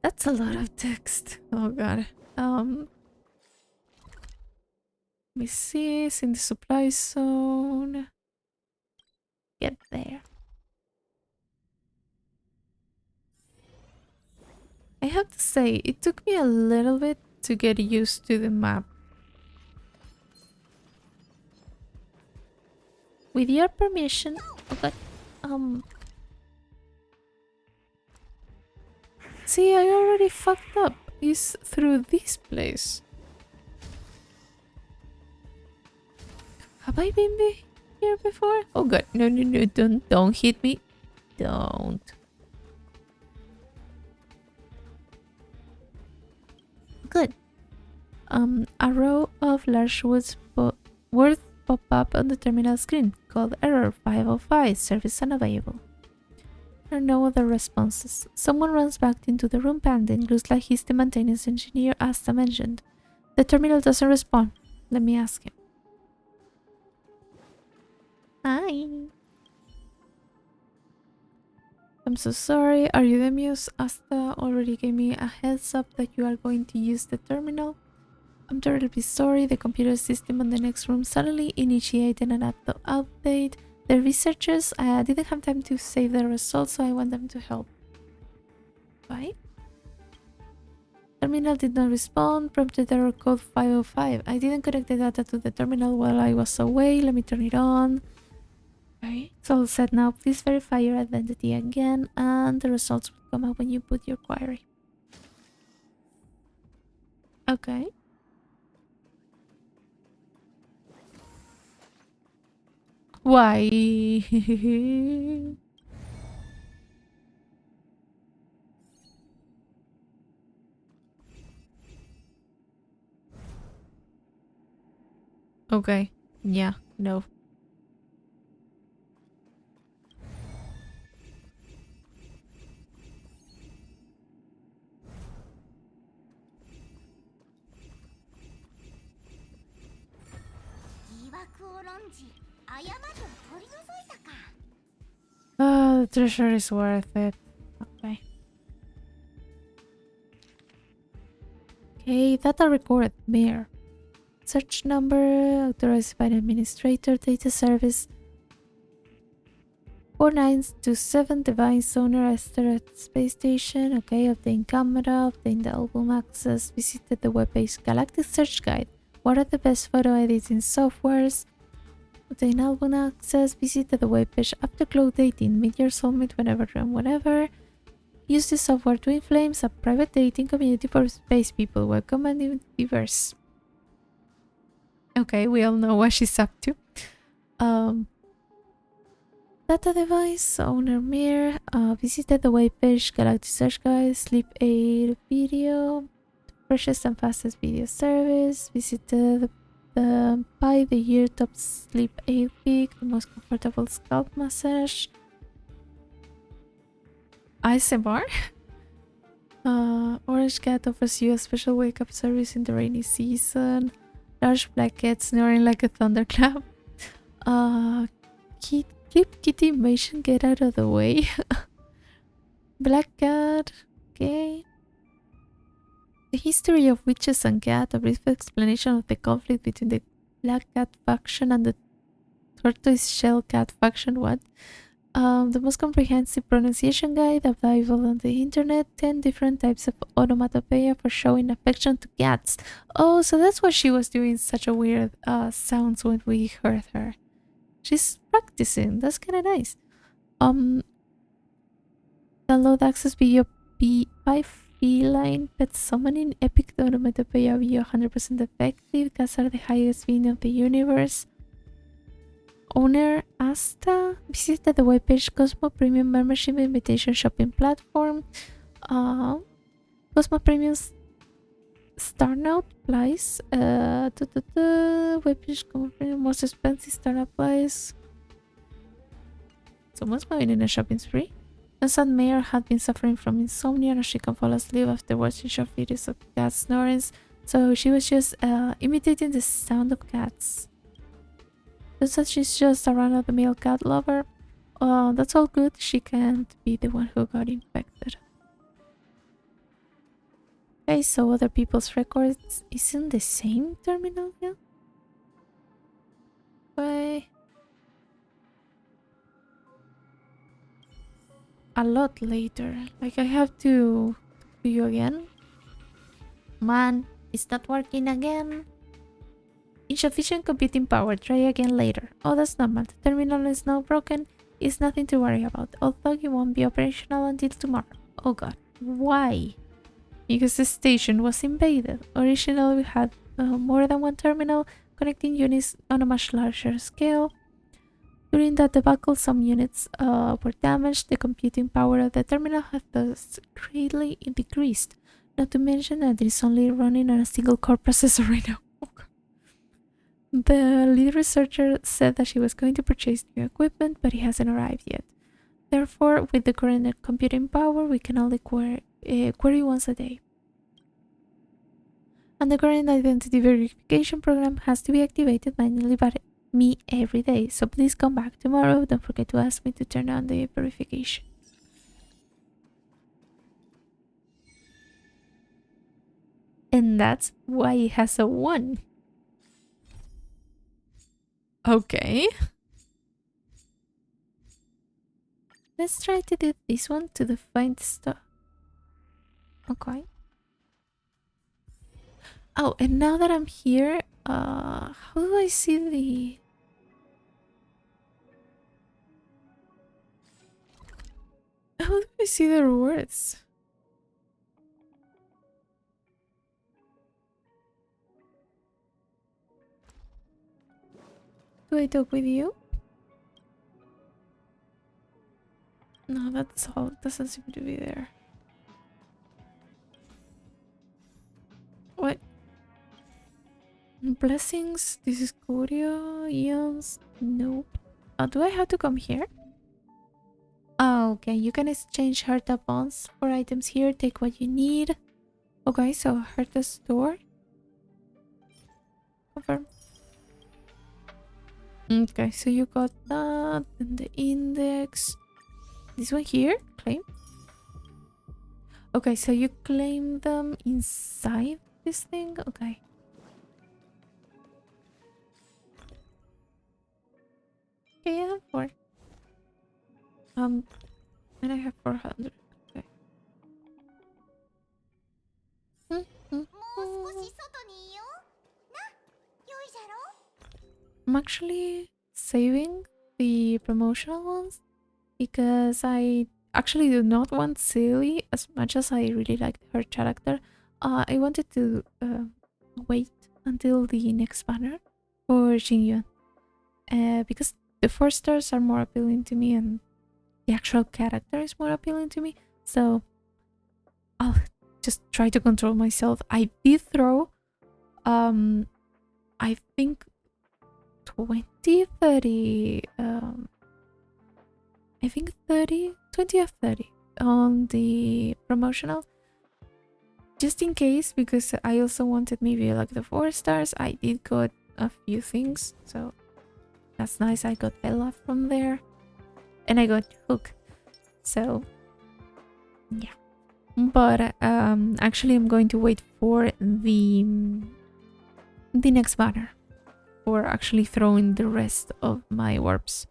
That's a lot of text. Oh god. Let me see. It's in the supply zone. Get there. I have to say, it took me a little bit to get used to the map. With your permission, oh god, See, I already fucked up. It's through this place. Have I been here before? Oh god, no, don't hit me. Don't. Good. A row of large words pop up on the terminal screen called Error 505, service unavailable. There are no other responses. Someone runs back into the room panting. Looks like he's the maintenance engineer Asta mentioned. The terminal doesn't respond. Let me ask him. Hi. I'm so sorry. Are you the muse? Asta already gave me a heads up that you are going to use the terminal. I'm terribly sorry. The computer system on the next room suddenly initiated an update. The researchers didn't have time to save the results, so I want them to help. Why? Terminal did not respond. Prompted error code 505. I didn't connect the data to the terminal while I was away. Let me turn it on. Okay, it's all set now. Please verify your identity again, and the results will come up when you put your query. Okay. Why? Okay. Yeah, no. Oh, the treasure is worth it. Okay. Okay, data record. Mayor. Search number authorized by the administrator. Data service 4927. Device owner. Asteroid space station. Okay, obtain camera. Obtain the album access. Visited the webpage Galactic Search Guide. What are the best photo editing softwares? Obtain album access. Visit the webpage Afterglow dating. Meet your soulmate whenever and whenever. Use this software to inflame a private dating community for space people. Welcome and diverse. Okay, we all know what she's up to. Data device owner mirror. Visited the webpage Galactic Search Guide. Sleep aid video. Freshest and fastest video service. Visited by the year top sleep aid pick, the most comfortable scalp massage. ASMR? Orange Cat offers you a special wake up service in the rainy season. Large black cat snoring like a thunderclap. Flip kitty invasion, get out of the way. Black cat, okay. The history of witches and cat, a brief explanation of the conflict between the black cat faction and the tortoise shell cat faction. What? The most comprehensive pronunciation guide available on the internet. 10 different types of onomatopoeia for showing affection to cats. Oh, so that's why she was doing such a weird sounds when we heard her. She's practicing. That's kind of nice. Download access video by feline pet summoning. Epic onomatopoeia video 100% effective. Cats are the highest being of the universe. Owner Asta visited the webpage Cosmo Premium Membership Invitation Shopping Platform. Cosmo Premium Starnout price. Webpage Cosmo Premium most expensive startup price. Someone's going in a shopping spree. Constant Mayor had been suffering from insomnia and she can fall asleep after watching short videos of cat snoring, so she was just imitating the sound of cats. Turns out she's just a run-of-the-mill cat lover. That's all good. She can't be the one who got infected. Okay, so other people's records isn't the same terminal here? Why? A lot later. Like I have to do you again? Man, it's not working again. Insufficient computing power. Try again later. Oh, that's normal. The terminal is now broken. It's nothing to worry about. Although it won't be operational until tomorrow. Oh god. Why? Because the station was invaded. Originally, we had more than one terminal connecting units on a much larger scale. During that debacle, some units were damaged. The computing power of the terminal has thus greatly decreased. Not to mention that it is only running on a single core processor right now. The lead researcher said that she was going to purchase new equipment, but it hasn't arrived yet. Therefore, with the current computing power, we can only query once a day. And the current identity verification program has to be activated manually by me every day. So please come back tomorrow. Don't forget to ask me to turn on the verification. And that's why it has a 1. Okay. Let's try to do this one to the find stuff. Okay. Oh, and now that I'm here, how do I see the... How do I see the rewards? Do I talk with you? No, that's all. It doesn't seem to be there. What? Blessings? This is Curio? Eons? Nope. Do I have to come here? Oh, okay. You can exchange Herta bonds for items here. Take what you need. Okay, so Herta store. Confirm. Okay, so you got that. And the index. This one here? Claim. Okay, so you claim them inside this thing? Okay. Okay, I have 4. And I have 400. Okay. I'm actually saving the promotional ones because I actually do not want Silly as much as I really like her character. I wanted to wait until the next banner for Xingyuan because the 4 stars are more appealing to me and the actual character is more appealing to me. So I'll just try to control myself. I did throw I think 20, 30 I think 30, 20 or 30 on the promotional just in case, because I also wanted maybe like the 4 stars. I did got a few things, so that's nice. I got Bella from there and I got Hook, so yeah. But actually I'm going to wait for the next banner for actually throwing the rest of my warps.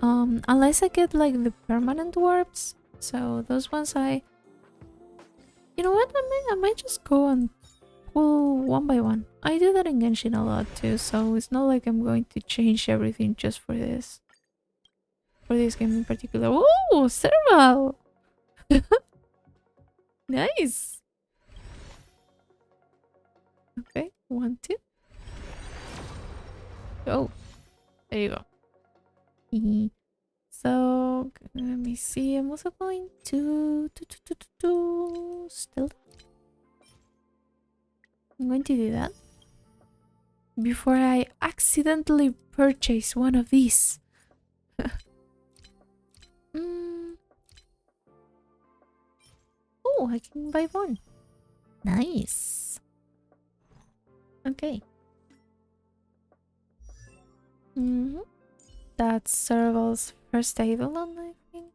Unless I get like the permanent warps. So those ones you know what, I might just go and pull one by one. I do that in Genshin a lot too, so it's not like I'm going to change everything just for this. For this game in particular. Oh, Serval! Nice! Okay, 1, 2. Oh, there you go. So, let me see. I'm also going to still. I'm going to do that before I accidentally purchase one of these. Oh, I can buy one. Nice. Okay. That's Serval's first Eidolon, I think.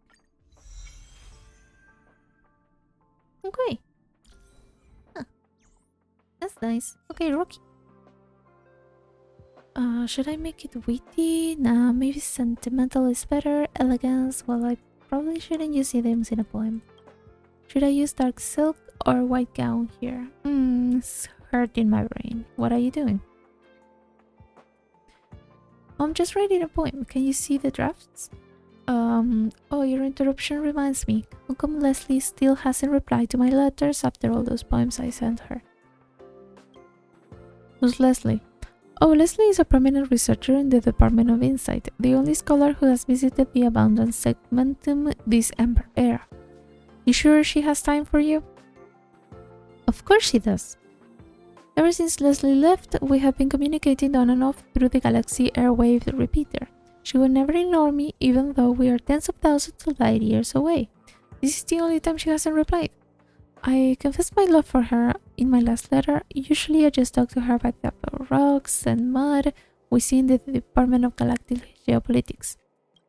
Okay. Huh. That's nice. Okay, Rocky. Should I make it witty? Nah, maybe sentimental is better. Elegance, well, I probably shouldn't use idioms in a poem. Should I use dark silk or white gown here? It's hurting my brain. What are you doing? I'm just writing a poem. Can you see the drafts? Oh, your interruption reminds me. How come Leslie still hasn't replied to my letters after all those poems I sent her? Who's Leslie? Oh, Leslie is a prominent researcher in the Department of Insight, the only scholar who has visited the abandoned segmentum this Ember era. You sure she has time for you? Of course she does. Ever since Leslie left, we have been communicating on and off through the Galaxy Airwave repeater. She will never ignore me, even though we are tens of thousands of light years away. This is the only time she hasn't replied. I confessed my love for her in my last letter. Usually I just talk to her about the rocks and mud we see in the Department of Galactic Geopolitics.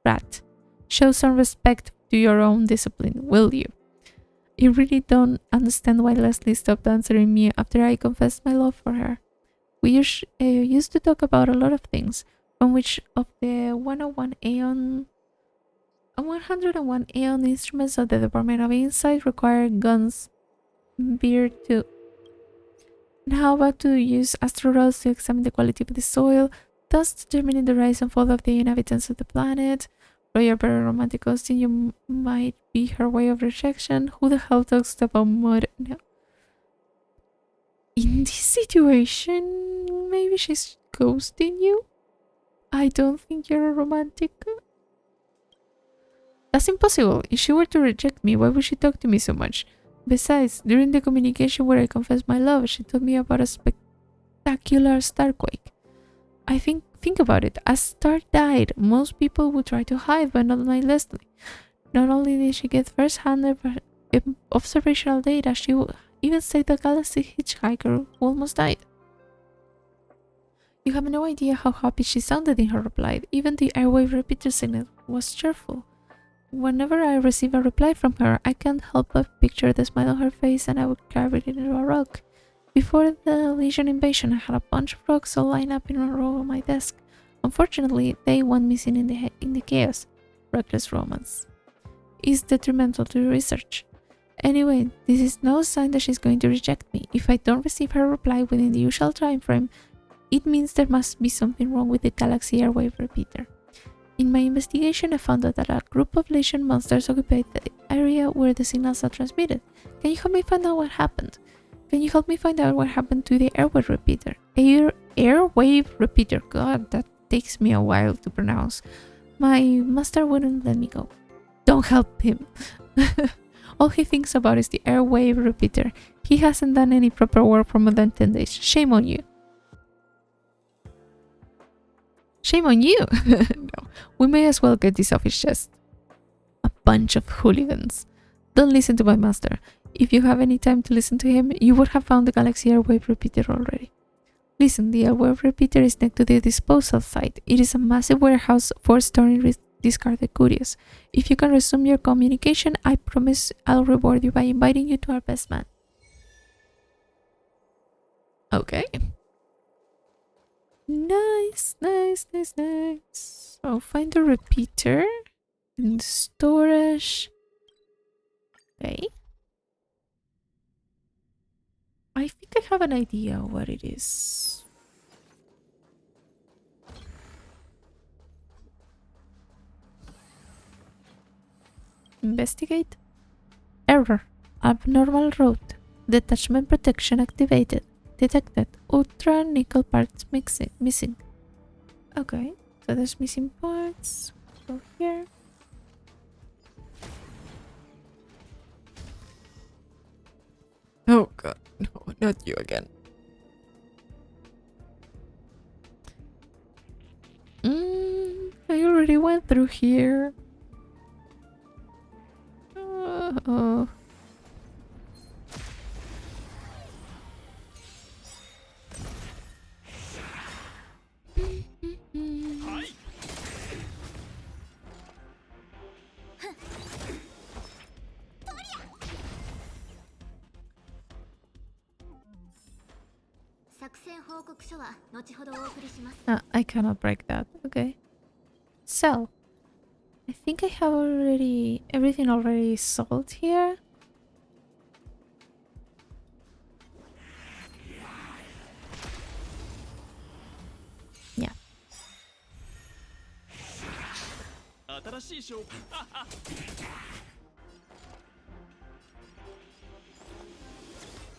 Rat, show some respect to your own discipline, will you? I really don't understand why Leslie stopped answering me after I confessed my love for her. We used to talk about a lot of things, from which of the 101 Aeon instruments of the Department of Insight require guns, beer to... And how about to use astrorods to examine the quality of the soil, thus determining the rise and fall of the inhabitants of the planet? Royal very romantic costume, you might be her way of rejection. Who the hell talks about mud? No. In this situation, maybe she's ghosting you? I don't think you're a romantic. That's impossible. If she were to reject me, why would she talk to me so much? Besides, during the communication where I confessed my love, she told me about a spectacular starquake. Think about it. As Star died, most people would try to hide, but not my Leslie. Not only did she get first-hand observational data, she even said the galaxy hitchhiker who almost died. You have no idea how happy she sounded in her reply. Even the airwave repeater signal was cheerful. Whenever I receive a reply from her, I can't help but picture the smile on her face, and I would carve it into a rock. Before the Legion invasion, I had a bunch of rocks all lined up in a row on my desk. Unfortunately, they went missing in the chaos. Reckless romance is detrimental to research. Anyway, this is no sign that she's going to reject me. If I don't receive her reply within the usual time frame, it means there must be something wrong with the Galaxy Airwave repeater. In my investigation, I found out that a group of Legion monsters occupied the area where the signals are transmitted. Can you help me find out what happened? Can you help me find out what happened to the airwave repeater? Airwave repeater. God, that takes me a while to pronounce. My master wouldn't let me go. Don't help him. All he thinks about is the airwave repeater. He hasn't done any proper work for more than 10 days. Shame on you. Shame on you. No, we may as well get this off his chest. A bunch of hooligans. Don't listen to my master. If you have any time to listen to him, you would have found the Galaxy Airwave repeater already. Listen, the airwave repeater is next to the disposal site. It is a massive warehouse for storing discarded curios. If you can resume your communication, I promise I'll reward you by inviting you to our best man. Okay. Nice. So find the repeater in the storage. Okay. I think I have an idea what it is. Investigate. Error. Abnormal route. Detachment protection activated. Detected. Ultra nickel parts missing. Okay, so there's missing parts. Go here. Oh god, no, not you again. I already went through here. Oh. I cannot break that. Okay. So, I think I have everything already sold here. Yeah. 新しい証拠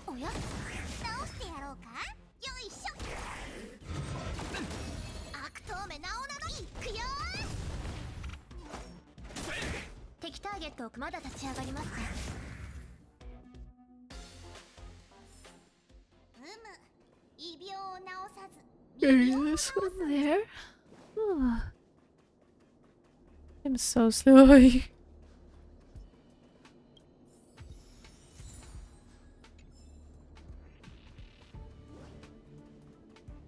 おや直してやろうか。よいしょ。悪党めなおなのいくよ。敵ターゲットをまだ立ち上がりますね。異病を治さず。There's one there. Oh. I'm so slow.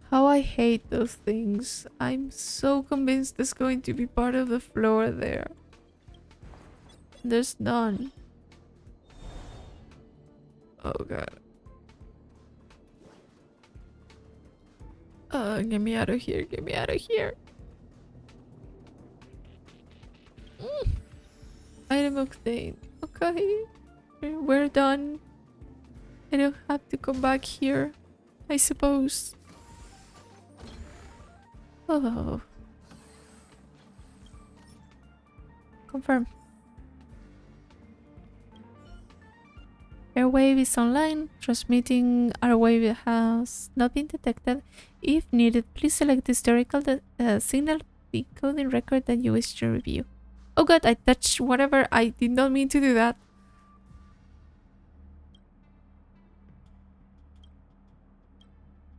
How I hate those things. I'm so convinced there's going to be part of the floor there. There's none. Oh god. Get me out of here. Get me out of here. Item obtained. Okay. We're done. I don't have to come back here, I suppose. Oh. Confirm. Airwave is online. Transmitting Airwave has not been detected. If needed, please select the historical signal decoding record that you wish to review. Oh god, I touched whatever. I did not mean to do that.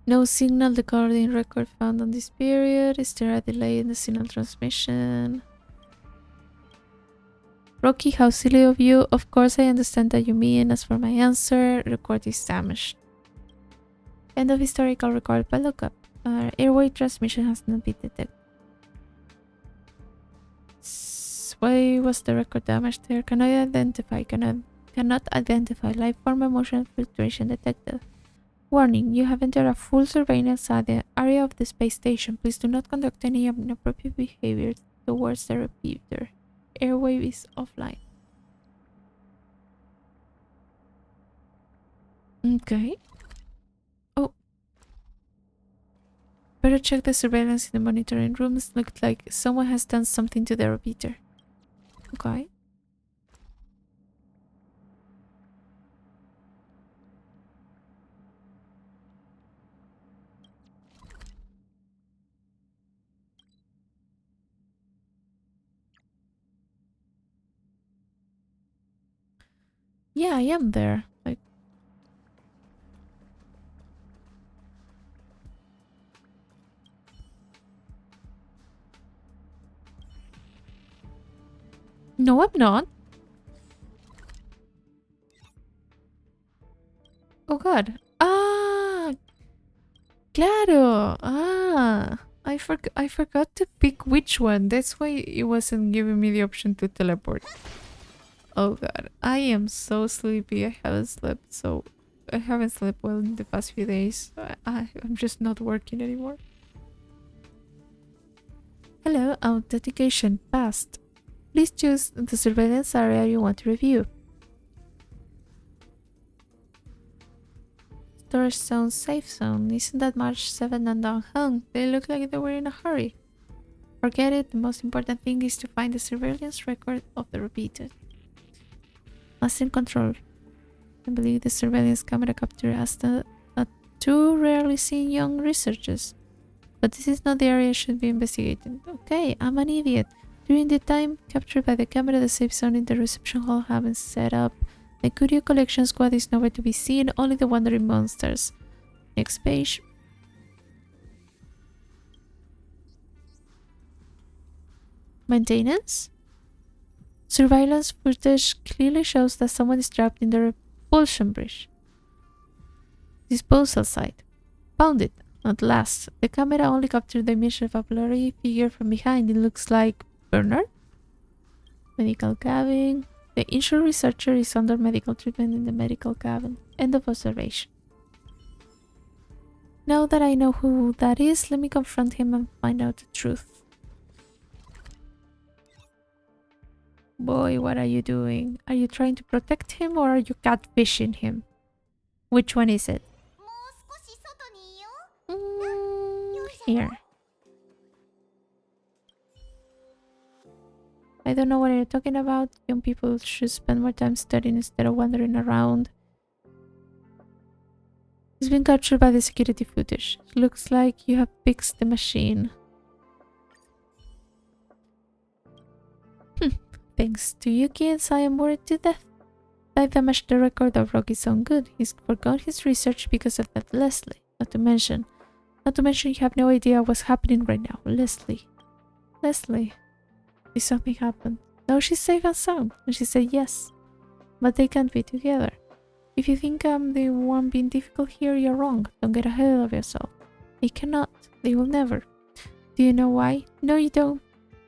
No signal decoding record found on this period. Is there a delay in the signal transmission? Rocky, how silly of you. Of course I understand that you mean. As for my answer, record is damaged. End of historical record by lookup. Airway transmission has not been detected. Why was the record damaged there? Cannot identify. Life form emotional fluctuation detected. Warning, you have entered a full surveillance area of the space station. Please do not conduct any inappropriate behavior towards the repeater. Airwave is offline. Okay. Oh. Better check the surveillance in the monitoring rooms. Looks like someone has done something to the repeater. Okay. Yeah, I am there. Like, no, I'm not. Oh god. Ah, claro. Ah, I forgot to pick which one. That's why it wasn't giving me the option to teleport. Oh god, I am so sleepy. I haven't slept well in the past few days. I'm just not working anymore. Hello, authentication passed. Please choose the surveillance area you want to review. Storage zone, safe zone. Isn't that March 7 and unhung? They look like they were in a hurry. Forget it. The most important thing is to find the surveillance record of the repeated. Master control. I believe the surveillance camera captured us two rarely seen young researchers. But this is not the area should be investigated. Okay, I'm an idiot. During the time captured by the camera, the safe zone in the reception hall have been set up. The curio collection squad is nowhere to be seen, only the wandering monsters. Next page. Maintenance? Surveillance footage clearly shows that someone is trapped in the repulsion bridge. Disposal site. Found it. At last. The camera only captured the image of a blurry figure from behind. It looks like Bernard? Medical cabin. The injured researcher is under medical treatment in the medical cabin. End of observation. Now that I know who that is, let me confront him and find out the truth. Boy, what are you doing? Are you trying to protect him or are you catfishing him? Which one is it? Here. I don't know what you're talking about. Young people should spend more time studying instead of wandering around. He's been captured by the security footage. Looks like you have fixed the machine. Thanks to you kids, I am worried to death. I damaged the record of Rocky's own good. He's forgot his research because of that Leslie. Not to mention you have no idea what's happening right now. Leslie. If something happened. No, she's safe and sound. And she said yes. But they can't be together. If you think I'm the one being difficult here, you're wrong. Don't get ahead of yourself. They cannot. They will never. Do you know why? No, you don't.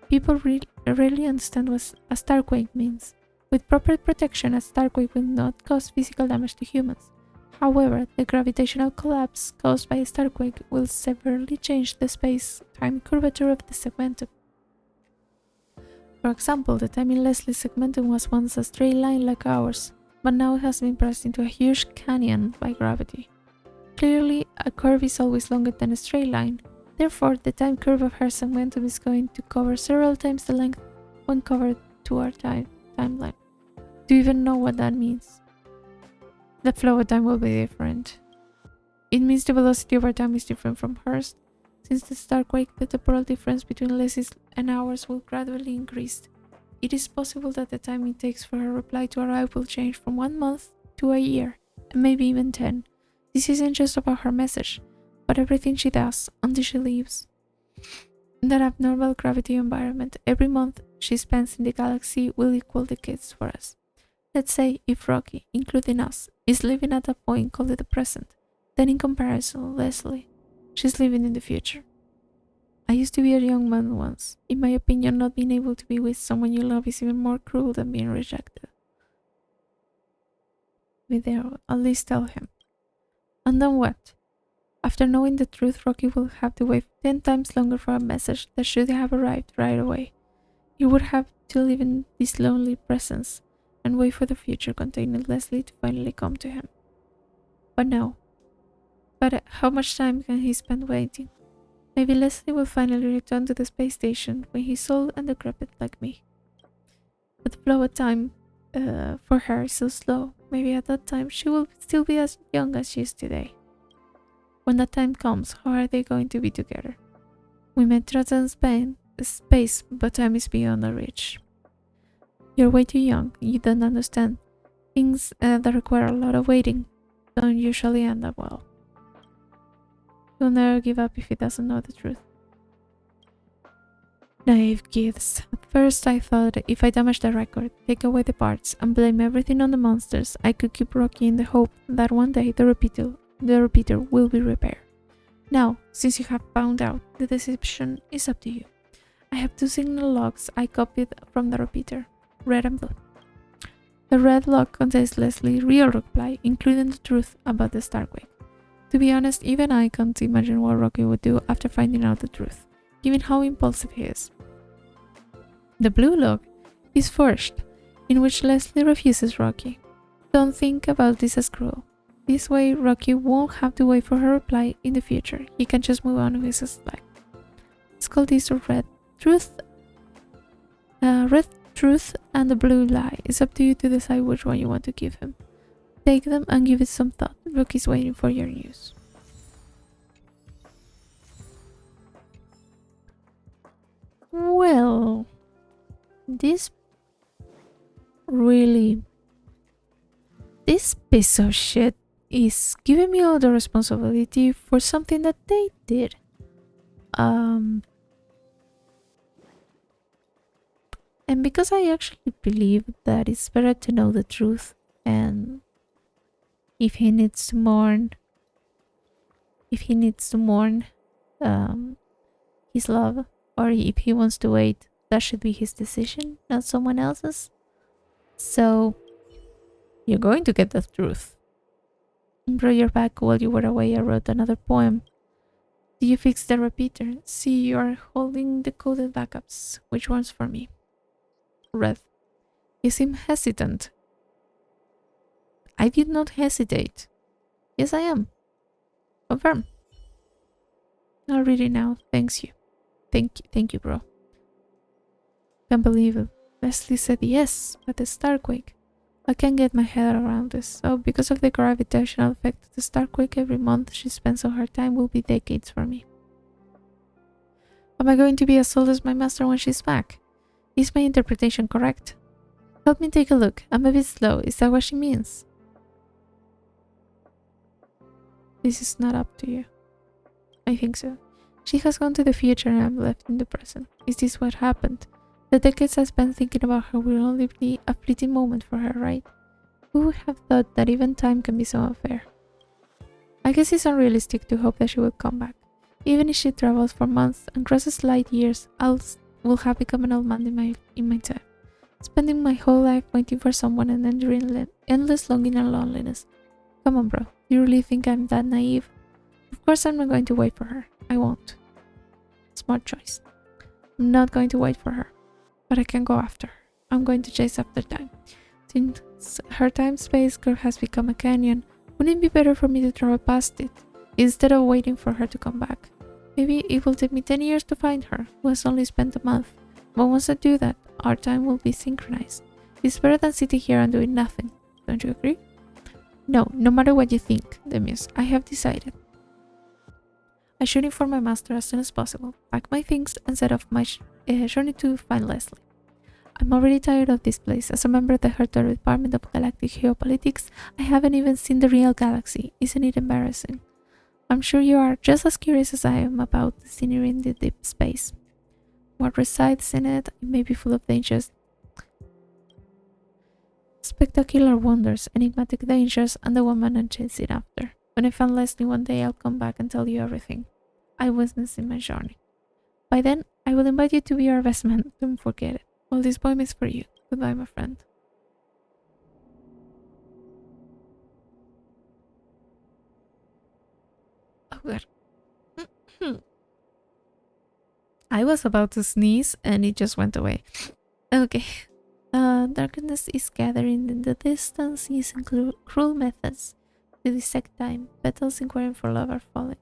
People rarely understand what a starquake means. With proper protection, a starquake will not cause physical damage to humans. However, the gravitational collapse caused by a starquake will severely change the space-time curvature of the segmentum. For example, the time in Leslie's segmentum was once a straight line like ours, but now it has been pressed into a huge canyon by gravity. Clearly, a curve is always longer than a straight line. Therefore, the time curve of her segmentum is going to cover several times the length when covered to our timeline. Do you even know what that means? The flow of time will be different. It means the velocity of our time is different from hers. Since the starquake, the temporal difference between Leslie's and ours will gradually increase. It is possible that the time it takes for her reply to arrive will change from 1 month to a year, and maybe even 10. This isn't just about her message, but everything she does until she leaves. In that abnormal gravity environment, every month she spends in the galaxy will equal decades for us. Let's say if Rocky, including us, is living at a point called the present, then in comparison, Leslie, she's living in the future. I used to be a young man once. In my opinion, not being able to be with someone you love is even more cruel than being rejected. Be there, at least tell him. And then what? After knowing the truth, Rocky will have to wait 10 times longer for a message that should have arrived right away. He would have to live in this lonely presence and wait for the future containing Leslie to finally come to him. But no. But how much time can he spend waiting? Maybe Leslie will finally return to the space station when he's old and decrepit like me. But the flow of time for her is so slow. Maybe at that time she will still be as young as she is today. When that time comes, how are they going to be together? We may transcend space, but time is beyond our reach. You're way too young. You don't understand. Things that require a lot of waiting don't usually end up well. He'll never give up if he doesn't know the truth. Naive kids. At first I thought if I damage the record, take away the parts, and blame everything on the monsters, I could keep Rocky in the hope that one day the repeater will be repaired. Now, since you have found out, the deception is up to you. I have 2 signal logs I copied from the repeater, red and blue. The red log contains Leslie's real reply, including the truth about the starquake. To be honest, even I can't imagine what Rocky would do after finding out the truth, given how impulsive he is. The blue log is forged, in which Leslie refuses Rocky. Don't think about this as cruel. This way, Rocky won't have to wait for her reply in the future. He can just move on with his life. Let's call this red truth. Red truth and the blue lie. It's up to you to decide which one you want to give him. Take them and give it some thought. Rocky's waiting for your news. Well, this piece of shit is giving me all the responsibility for something that they did. And because I actually believe that it's better to know the truth, and if he needs to mourn his love, or if he wants to wait, that should be his decision, not someone else's. So you're going to get the truth. Bro, your back while you were away, I wrote another poem. Did you fix the repeater? See, you are holding the coded backups. Which one's for me? Red. You seem hesitant. I did not hesitate. Yes, I am. Confirm. I'll read it now. Thank you, bro. Can't believe it. Leslie said yes, but the starquake. I can't get my head around this. So, because of the gravitational effect of the starquake, every month she spends on her time will be decades for me. Am I going to be as old as my master when she's back? Is my interpretation correct? Help me take a look. I'm a bit slow. Is that what she means? This is not up to you. I think so. She has gone to the future and I'm left in the present. Is this what happened? The decades I spent thinking about her will only be a fleeting moment for her, right? Who would have thought that even time can be so unfair? I guess it's unrealistic to hope that she will come back. Even if she travels for months and crosses light years, will have become an old man in my time. Spending my whole life waiting for someone and enduring endless longing and loneliness. Come on, bro. Do you really think I'm that naive? Of course I'm not going to wait for her. I won't. Smart choice. I'm not going to wait for her. But I can go after her. I'm going to chase after time. Since her time-space curve has become a canyon, wouldn't it be better for me to travel past it, instead of waiting for her to come back? Maybe it will take me 10 years to find her, who has only spent a month. But once I do that, our time will be synchronized. It's better than sitting here and doing nothing. Don't you agree? No, no matter what you think, Demus, I have decided. I should inform my master as soon as possible, pack my things, and set off my journey to find Leslie. I'm already tired of this place. As a member of the Hertog Department of Galactic Geopolitics, I haven't even seen the real galaxy. Isn't it embarrassing? I'm sure you are just as curious as I am about the scenery in the deep space. What resides in it may be full of dangers, spectacular wonders, enigmatic dangers, and the woman I'm chasing after. When I find Leslie one day, I'll come back and tell you everything I witnessed in my journey. By then, I will invite you to be our best man. Don't forget it. Well, this poem is for you. Goodbye, my friend. Oh god. I was about to sneeze and it just went away. Okay. Darkness is gathering in the distance using cruel methods to dissect time. Petals inquiring for love are falling.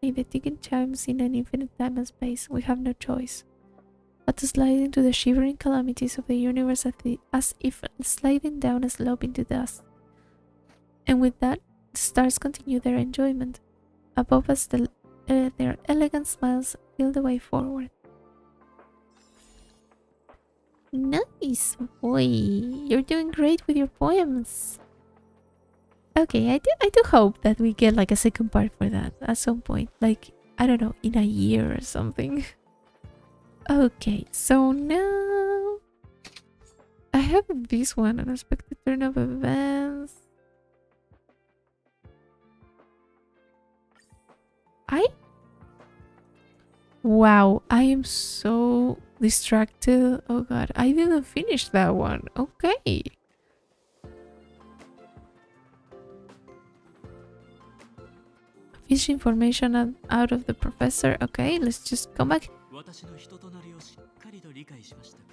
Like the ticking chimes in an infinite time and space, we have no choice but to slide into the shivering calamities of the universe as if sliding down a slope into dust. And with that, the stars continue their enjoyment. Above us, their elegant smiles fill the way forward. Nice, boy. You're doing great with your poems. Okay, I do hope that we get like a second part for that at some point. Like, I don't know, in a year or something. Okay, so now I have this one, unexpected turn of events. Wow, I am so distracted. Oh god, I didn't finish that one. Okay. Fish information out of the professor. Okay, let's just come back. 私の人となりをしっかりと理解しましたか？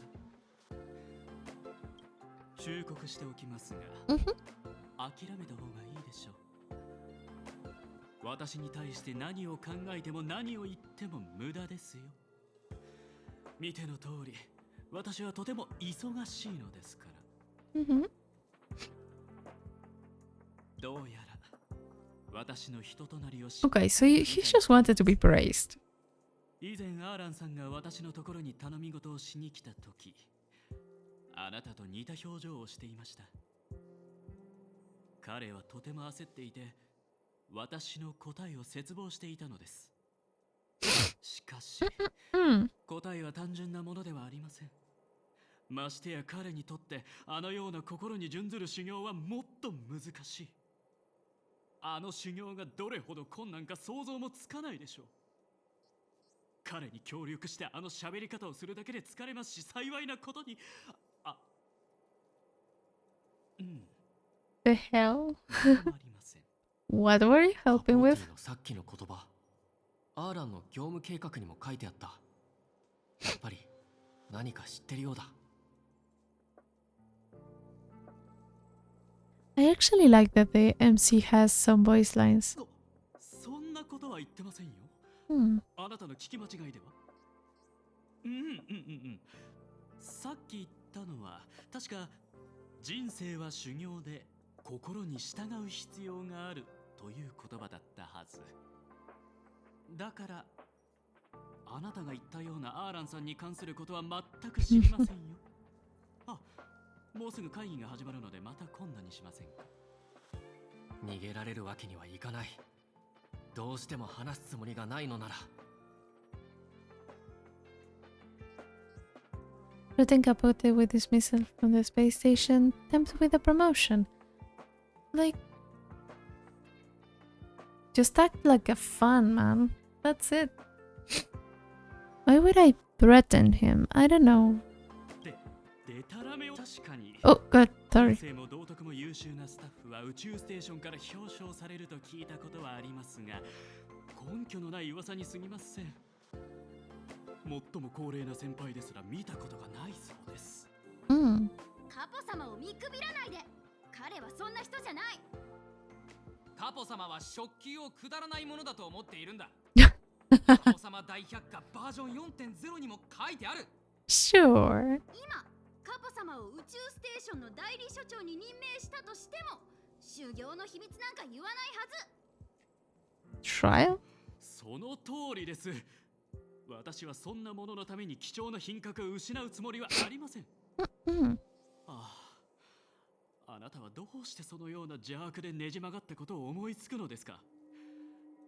忠告しておきますが、諦めた方がいいでしょう。私に対して何を考えても何を言っても無駄ですよ。見ての通り、私はとても忙しいのですから。どうやら私の人となりをしっかり Okay, so he just wanted to be praised. 以前アーランさんが私のところに頼み事をしに来た時、あなたと似た表情をしていました。彼はとても焦っていて、私の答えを切望していたのです。しかし、答えは単純なものではありません。ましてや彼にとってあのような心に準ずる修行はもっと難しい。あの修行がどれほど困難か想像もつかないでしょう。彼に協力してあの喋り方をするだけで疲れますし、幸いなことにThe hell? What were you helping with? さっきの言葉、アーランの業務計画にも書いてあった。やっぱり何か知ってるようだ。I actually like that the MC has some voice lines. そんなことは言ってませんよ。あなたの聞き間違いでは？さっき言ったのは確か人生は修行で心に従う必要があるという言葉だったはず。だからあなたが言ったようなアーランさんに関することは全く知りませんよ。あ、もうすぐ会議が始まるのでまた今度にしませんか。逃げられるわけにはいかない。どうしても話すつもりがないのなら。Threaten Capote with dismissal from the space station, tempt with a promotion. Like, just act like a fan, man. That's it. Why would I threaten him? I don't know. でたらめを確かに。 Oh, God, sorry. 先生も道徳も優秀なスタッフは宇宙ステーションから表彰されると聞いたことはありますが、根拠のない噂に過ぎません。最も高齢な先輩ですら見たことがないそうです。カポ様を見くびらないで。彼はそんな人じゃない。カポ様は食器をくだらないものだと思っているんだ。カポ様大百科バージョン 4.0 にも書いてある。Sure. 今カポ様を宇宙ステーションの代理所長に任命したとしても修行の秘密なんか言わないはず。 Trial? その通りです。私はそんなもののために貴重な品格を失うつもりはありません。あなたはどうしてそのような邪悪でねじ曲がったことを思いつくのですか。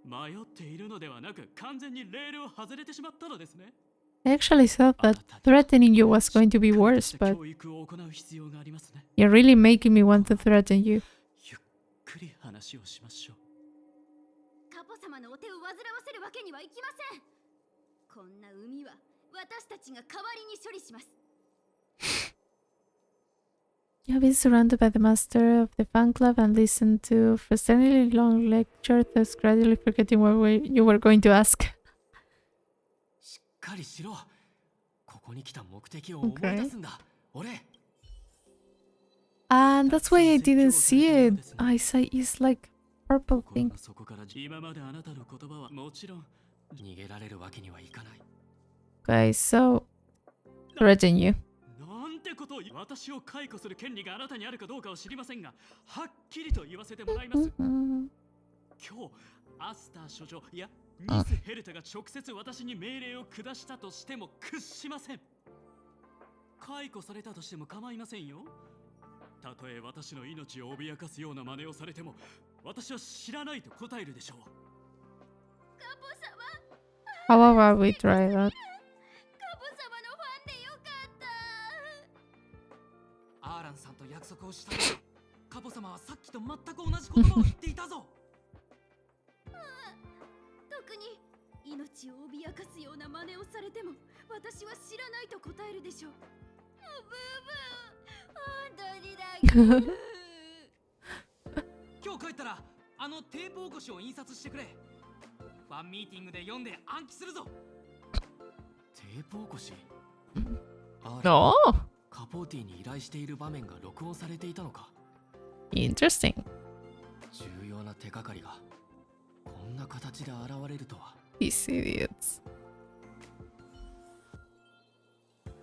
迷っているのではなく完全にレールを外れてしまったのですね。I actually thought that threatening you was going to be worse, but 教育を行う必要がありますね。 you're really making me want to threaten you. ゆっくり話をしましょう。カポ様のお手を煩わせるわけにはいきません。こんな海は私たちが代わりに処理します。 You have been surrounded by the master of the fan club and listened to a frustratingly long lecture, thus gradually forgetting what you were going to ask. しっかりしろ。ここに来た目的を思い出すんだ。俺。And that's why I didn't see it. I saw it's like purple thing. そこから今まであなたの言葉はもちろん逃げられるわけにはいかない。 Guys, so threaten you. なんてことを。私を解雇する権利があなたにあるかどうかは知りませんが、はっきりと言わせてもらいます。今日アスター所長、いやミス・ヘルタが直接私に命令を下したとしても屈しません。解雇されたとしても構いませんよ。たとえ私の命を脅かすような真似をされても私は知らないと答えるでしょう。カポ様、 How about we try that? カポ様のファンでよかった。アーランさんと約束をした。カポ様はさっきと全く同じ言葉を言っていたぞ。特に命を脅かすような真似をされても私は知らないと答えるでしょう。ブーブー、本当にだけ。今日帰ったらあのテープ起こしを印刷してくれ。ファンミーティングで読んで暗記するぞ。テープ起こし。No. カポーティに依頼している場面が録音されていたのか。 Interesting. 重要な手がかりがこんな形で現れるとは。 These idiots.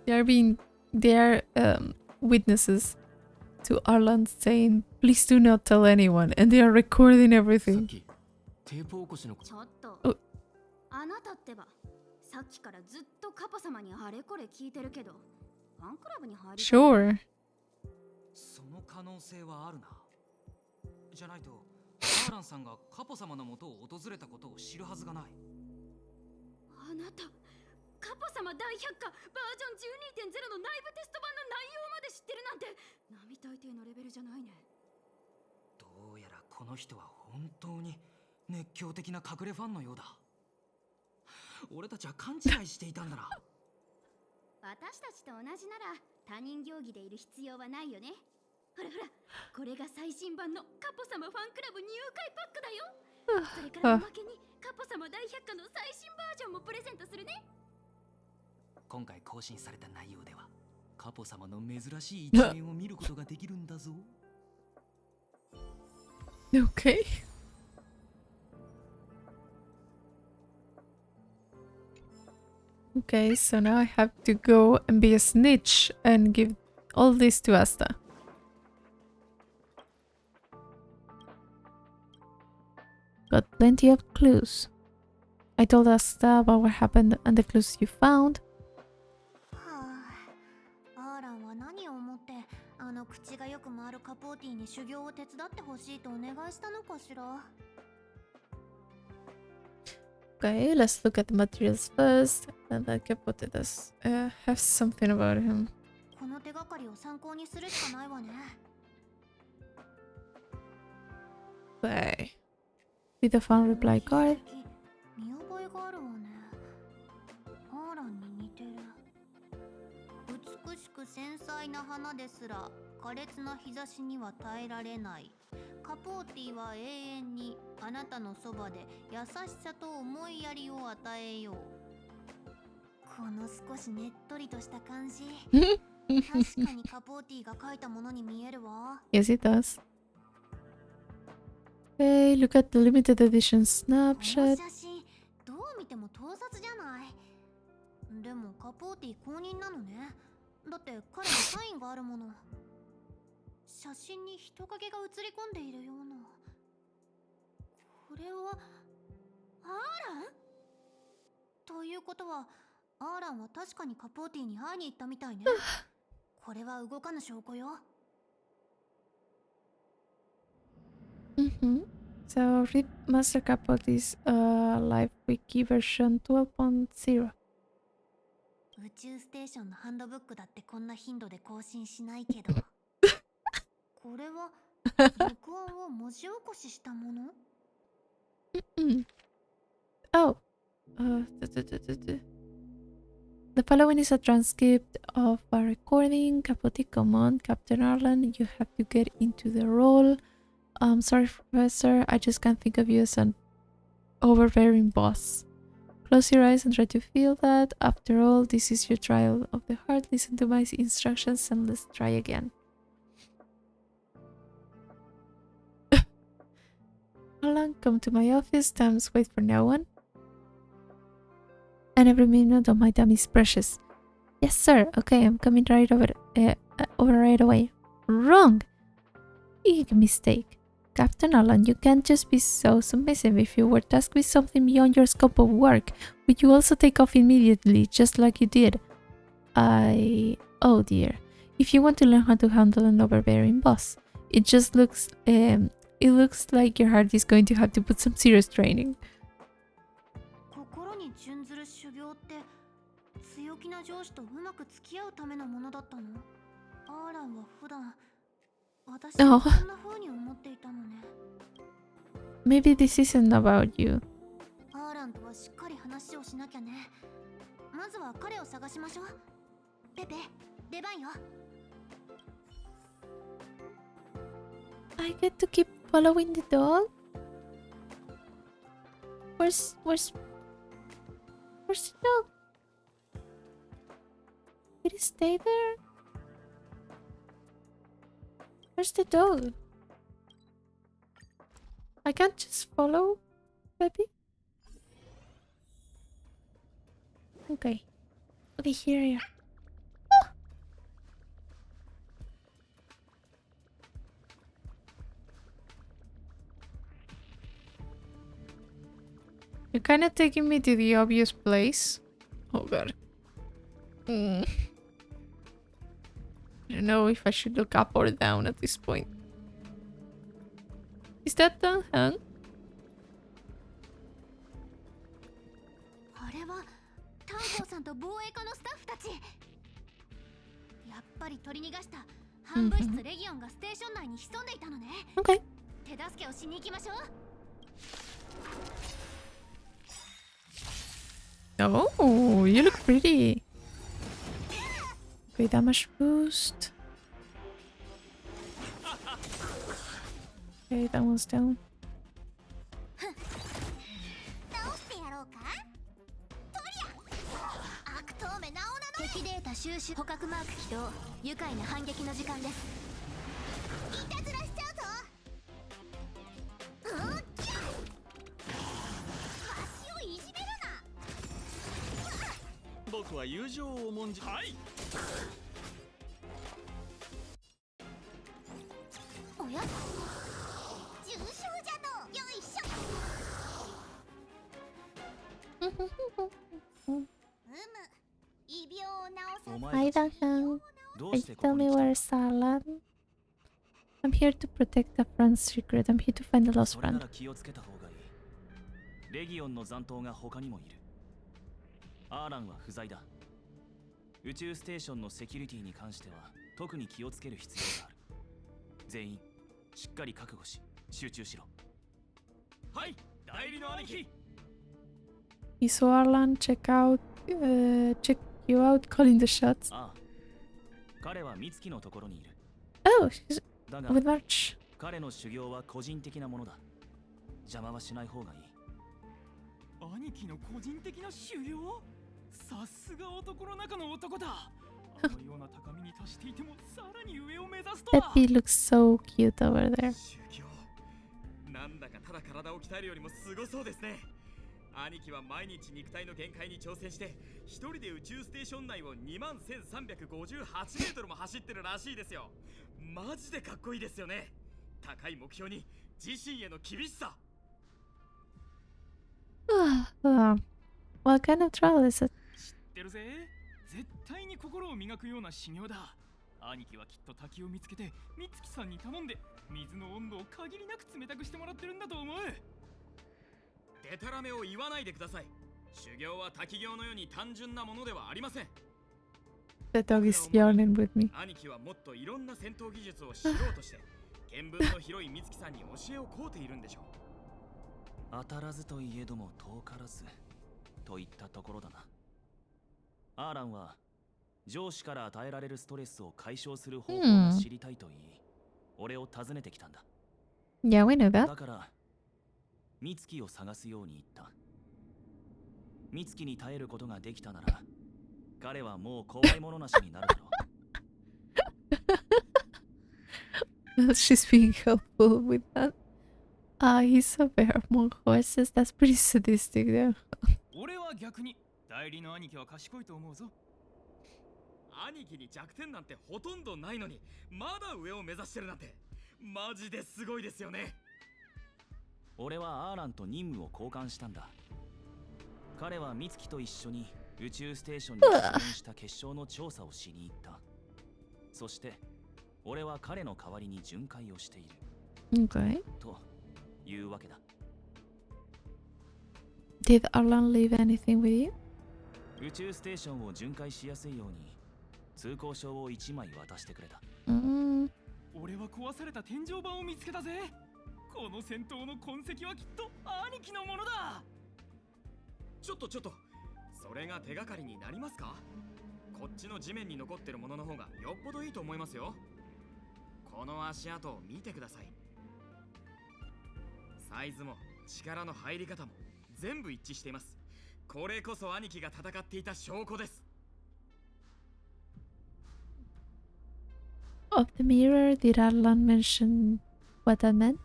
They are witnesses to Arlan saying, "Please do not tell anyone," and they are recording さっ everything. きテープ起こしのちょっとおあなたってばさっきからずっとカポ様にあれこれ聞いてるけどファンクラブに入りたい。 Sure. その可能性はあるな。じゃないとアーランさんがカポ様の元を訪れたことを知るはずがない。あなたカポ様大百科バージョン 12.0 の内部テスト版の内容まで知ってるなんて並大抵のレベルじゃないね。どうやらこの人は本当に熱狂的な隠れファンのようだ。俺たちは勘違いしていたんだな。私たちと同じなら他人行儀でいる必要はないよね。ほらほら、これが最新版のカポ様ファンクラブ入会パックだよ。それからおまけにカポ様大百科の最新バージョンもプレゼントするね。今回更新された内容ではカポ様の珍しい一面を見ることができるんだぞ。Okay. Okay, so now I have to go and be a snitch and give all this to Asta. Got plenty of clues. I told Asta about what happened and the clues you found. アーランは何を思ってあの口がよく回るカポーティに修行を手伝ってほしいとお願いしたのかしら。 Okay, let's look at the materials first. And that Capote does have something about him. この手がかりを参考にするしかないわね。 Okay. With the found reply card. 見覚えがあるわね。アーランに似てる。美しく繊細な花ですら苛烈な日差しには耐えられない。カポーティは永遠にあなたのそばで優しさと思いやりを与えよう。この少しねっとりとした感じ。確かにカポーティが描いたものに見えるわ。Yes, it does. Hey, look at the limited edition この snapshot. 写真どう見ても盗撮じゃない。でもカポーティ公認なのね。だって彼にサインがあるもの。写真に人影が映り込んでいるような。これはアーラン？ということはアーランは確かにカポーティに会いに行ったみたいね。これは動かぬ証拠よ。So read Master Capote's live wiki version 12.0. 宇宙ステーションのハンドブックだってこんな頻度で更新しないけど。これは録音を文字起こししたもの？ Oh. The following is a transcript of a recording. Capote, come on, Captain Arlen, you have to get into the role. Sorry, Professor, I just can't think of you as an overbearing boss. Close your eyes and try to feel that. After all, this is your trial of the heart. Listen to my instructions and let's try again. Alan, come to my office. Times wait for no one. And every minute of my time is precious. Yes, sir. Okay, I'm coming right over right away. Wrong! Big mistake. Captain Alan, you can't just be so submissive. If you were tasked with something beyond your scope of work, would you also take off immediately, just like you did? Oh dear. If you want to learn how to handle an overbearing boss, it just looks... it looks like your heart is going to have to put some serious training. 心に準ずる修行って強気な上司とうまく付き合うためのものだったの？アーランは普段私はこんな風に思っていたのね。Maybe this isn't about you. アーランとはしっかり話をしなきゃね。まずは彼を探しましょう。ペペ、出番よ。I get to keep following the dog? Where's the dog? Did it stay there? Where's the dog? I can't just follow, baby. Okay. Okay, here. Oh! You're kind of taking me to the obvious place. Oh god. I don't know if I should look up or down at this point. Is that the hung? あれは炭鉱さんと防衛課のスタッフたち。やっぱり取り逃がした半部室レギオンがステーション内に潜んでいたのね。Okay. 手助けをしに行きましょう。Oh, you look pretty. Okay, damage boost. Okay, that one's down. 直してやろうか。とりゃ。悪党めなおなの。敵データ収集捕獲マーク起動。愉快な反撃の時間です。いたずらしちゃうぞ。足をいじめるな。を重んじ。はい。おや重傷じゃの。よいしょ。異病を治さ。 Hi, Duncan. Please tell me where's Alan. I'm here to protect a friend's secret. I'm here to find a lost friend. レギオンの残党が他にもいる。アーランは不在だ。宇宙ステーションのセキュリティに関しては特に気をつける必要がある。全員しっかり覚悟し集中しろ。はい、代理の兄貴。You saw Alan check you out calling the shots. ああ、彼は美月のところにいる。Oh, she's だが with March. 彼の修行は個人的なものだ。邪魔はしない方がいい。兄貴の個人的な修行？さすが男の中の男だ。あのような高みに達していてもさらに上を目指すとは。Peppy looks so cute over there. 修行なんだかただ体を鍛えるよりもすごそうですね。兄貴は毎日肉体の限界に挑戦して一人で宇宙ステーション内を2万1358メートルも走ってるらしいですよ。マジでかっこいいですよね。高い目標に自身への厳しさ。What kind of trial is it? 知ってるぜ。絶対に心を磨くような修行だ。兄貴はきっと滝を見つけて美月さんに頼んで水の温度を限りなく冷たくしてもらってるんだと思う。デタラメを言わないでください。修行は滝行のように単純なものではありません。 The dog is yawning with me. 兄貴はもっといろんな戦闘技術を知ろうとして見聞の広い美月さんに教えを請うているんでしょう。当たらずといえども遠からずといったところだな。アーランは上司から与えられるストレスを解消する方法が知りたいと言い、俺を訪ねてきたんだ。Yeah, we know that. だから美月を探すように言った。美月に耐えることができたなら彼はもう怖いものなしになるだろう。She's being helpful with that. He's a bear among horses. That's pretty sadistic there. 俺は逆に代理の兄貴は賢いと思うぞ。兄貴に弱点なんてほとんどないのにまだ上を目指してるなんてマジですごいですよね。俺はアーランと任務を交換したんだ。彼は美月と一緒に宇宙ステーションに出現した結晶の調査をしに行った。そして俺は彼の代わりに巡回をしている。Okay. というわけだ。Did Alan leave anything with you? 宇宙ステーションを巡回しやすいように通行証を1枚渡してくれた。俺は壊された天井板を見つけたぜ。この戦闘の痕跡はきっと兄貴のものだ。ちょっとそれが手がかりになりますか？こっちの地面に残ってるものの方がよっぽどいいと思いますよ。この足跡を見てください。サイズも力の入り方も全部一致しています。これこそ兄貴が戦っていた証拠です。 Of the mirror, did Alan mention what that meant?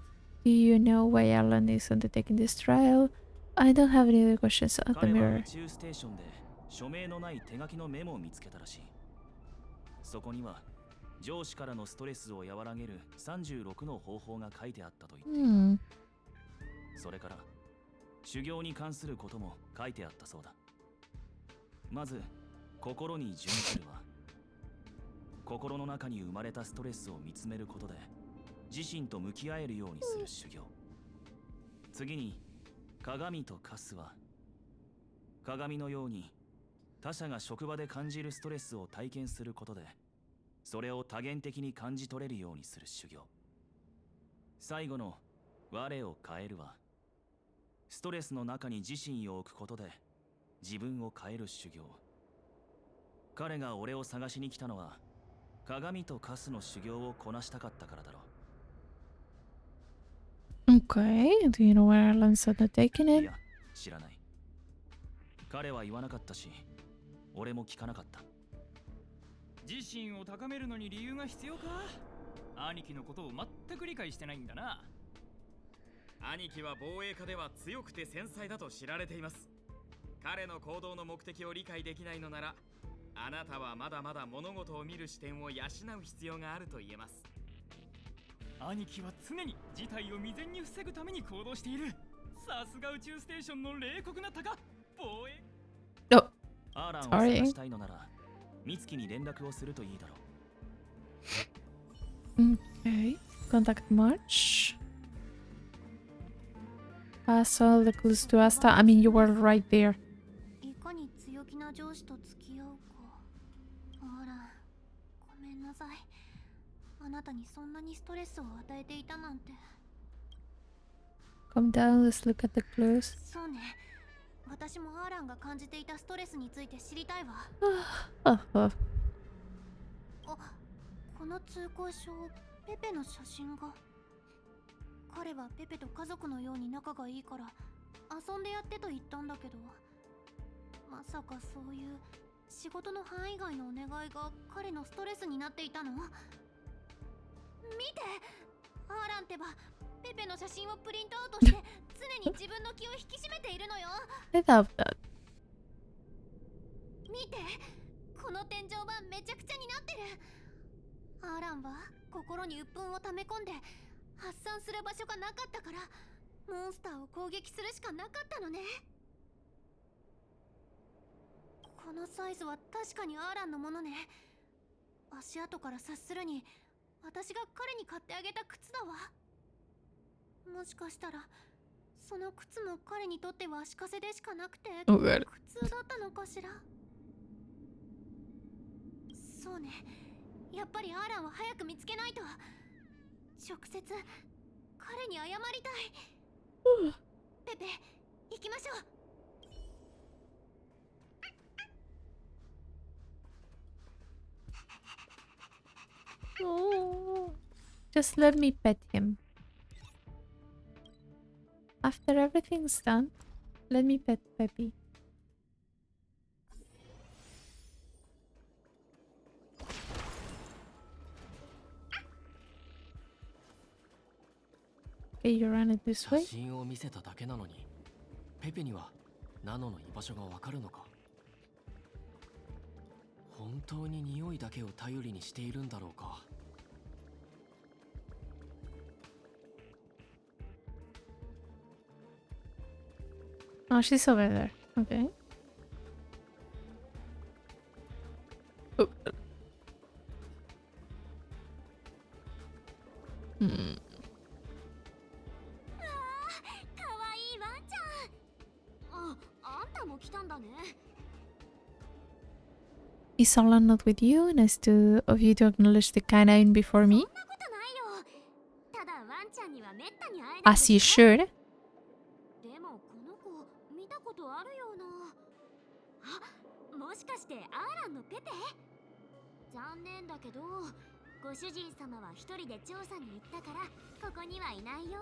Do you know why Alan is undertaking this trial? I don't have any other questions of the 彼は mirror. 宇宙ステーションで署名のない手書きのメモを見つけたらしい。そこには上司からのストレスを和らげる36の方法が書いてあったと言っていた。それから修行に関することも書いてあったそうだ。まず心に準ずるは心の中に生まれたストレスを見つめることで自身と向き合えるようにする修行。次に鏡と化すは鏡のように他者が職場で感じるストレスを体験することでそれを多元的に感じ取れるようにする修行。最後の我を変えるはストレスの中に自身を置くことで自分を変える修行。彼が俺を探しに来たのは鏡と化すの修行をこなしたかったからだろう。Okay, do you know where Alan's undertaking い it? や、知らない。彼は言わなかったし、俺も聞かなかった。自身を高めるのに理由が必要か？兄貴のことを全く理解してないんだな。兄貴は防衛家では強くて繊細だと知られています。彼の行動の目的を理解できないのならあなたはまだまだ物事を見る視点を養う必要があると言えます。兄貴は常に事態を未然に防ぐために行動している。さすが宇宙ステーションの冷酷な鷹、防衛。アーランを探したいのなら、美月に連絡をするといいだろう。Okay. Contact March. Pass all the clues to Asta. I mean, you were right there. いかに強気な上司と付き合うか。あら、ごめんなさい。あなたにそんなにストレスを与えていたなんて。Come down, let's look at the clues. そうね。私もアーランが感じていたストレスについて知りたいわ。あ、この通行証、ペペの写真が。彼はペペと家族のように仲がいいから遊んでやってと言ったんだけど、まさかそういう仕事の範囲外のお願いが彼のストレスになっていたの？見て、アーランってばペペの写真をプリントアウトして常に自分の気を引き締めているのよ。I love that. 見て、この天井板めちゃくちゃになってる。アーランは心に鬱憤を溜め込んで発散する場所がなかったからモンスターを攻撃するしかなかったのね。このサイズは確かにアーランのものね。足跡から察するに私が彼に買ってあげた靴だわ。もしかしたらその靴も彼にとっては足かせでしかなくて苦痛だったのかしら。そうね、やっぱりアーランは早く見つけないと。直接彼に謝りたい。ペペ、行きましょう。Oh, just let me pet him. After everything's done, let me pet Peppy. Okay, you run it this way. 写真を見せただけなのに、ペペにはナノの居場所がわかるのか。本当に匂いだけを頼りにしているんだろうか。Oh, she's over there. Okay. Oh. Hmm. かわいいワンちゃん。あんたも来たんだね。Is Alan not with you? Nice of you to acknowledge the canine before me. そんなことないよ。ただワンちゃんにはめったに会えない。As you should. でもこの子見たことあるような。あ、もしかしてアーランのペペ？残念だけどご主人様は一人で調査に行ったからここにはいないよ。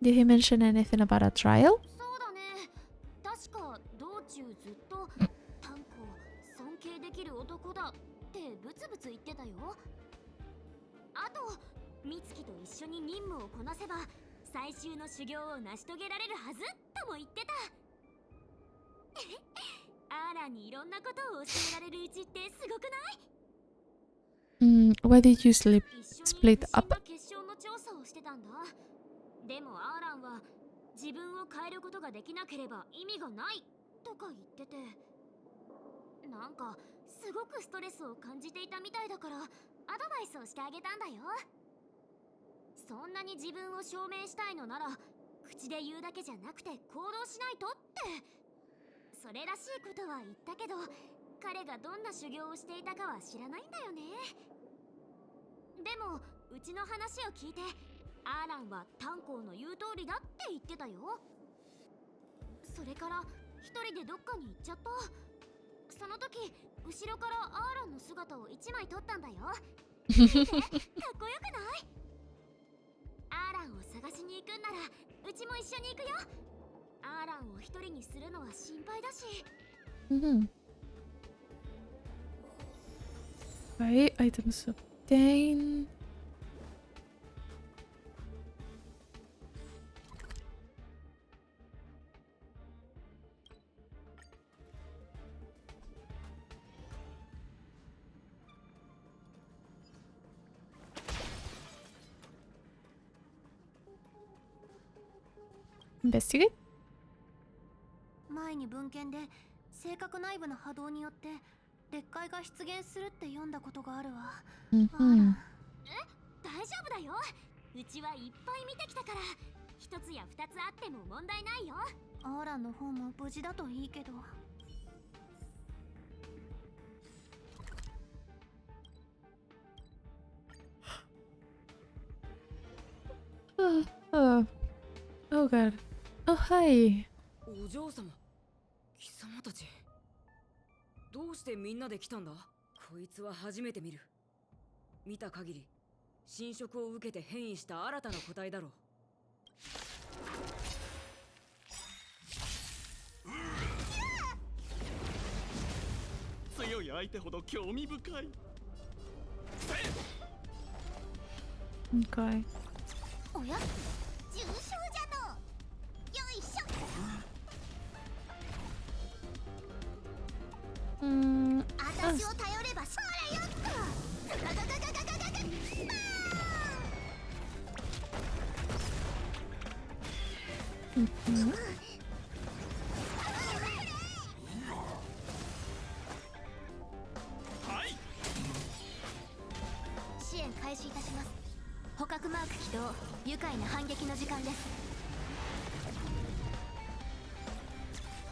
Did he mention anything about a trial? そうだね。確か道中ずっと炭鉱尊敬できる男だってブツブツ言ってたよ。あと美月と一緒に任務をこなせば最終の修行を成し遂げられるはずとも言ってた。アーランにいろんなことを教えられるうちってすごくない？ Why did you split up? 結晶の調査をしてたんだ。でもアーランは自分を変えることができなければ意味がないとか言ってて、なんかすごくストレスを感じていたみたいだからアドバイスをしてあげたんだよ。そんなに自分を証明したいのなら口で言うだけじゃなくて行動しないとって。それらしいことは言ったけど彼がどんな修行をしていたかは知らないんだよね。でもうちの話を聞いてアーランは炭鉱の言う通りだって言ってたよ。それから一人でどっかに行っちゃった。その時後ろからアーランの姿を一枚撮ったんだよ。見て、かっこよくない？アーランを探しに行くんならうちも一緒に行くよ。アーランを一人にするのは心配だし。Right, items obtained. Investigate? 前に文献で性格内部の波動によって裂解が出現するって読んだことがあるわ。Mm-hmm. 大丈夫だよ。うちはいっぱい見てきたから、一つや二つあっても問題ないよ。アーランの方も無事だといいけど。Oh god. Oh, hi. お嬢様、貴様たちどうしてみんなで来たんだ？こいつは初めて見る。見た限り侵食を受けて変異した新たな個体だろう。強い相手ほど興味深い。 Okay. おや、重傷じゃの。よいしょ。私を頼ればそれよっと。ガガガガガガガガガ。はい。支援開始いたします。捕獲マーク起動。愉快な反撃の時間です。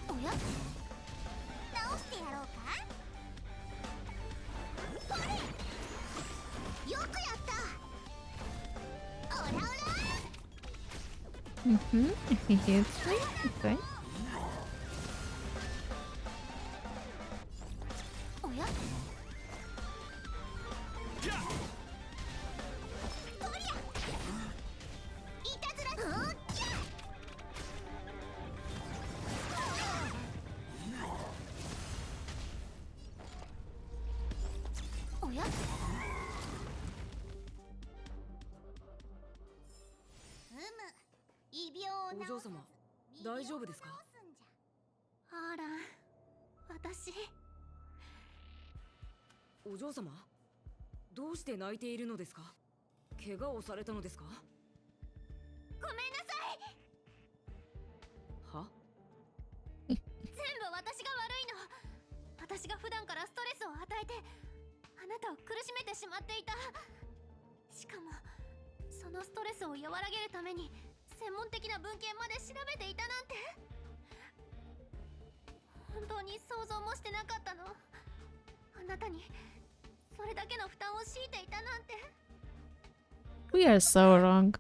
おや、直してやろうか。これよくやった。オラオラ。Mm-hmm. If he hits me, okay. おや、おりゃ、いたずら。おや、異病をお嬢様、大丈夫ですか？あら、私。お嬢様、どうして泣いているのですか？怪我をされたのですか？ごめんなさい。は？全部私が悪いの。私が普段からストレスを与えてあなたを苦しめてしまっていた。しかもそのストレスを和らげるために専門的な文献まで調べていたなんて。本当に想像もしてなかったの。あなたにそれだけの負担を強いていたなんて。 We are so wrong.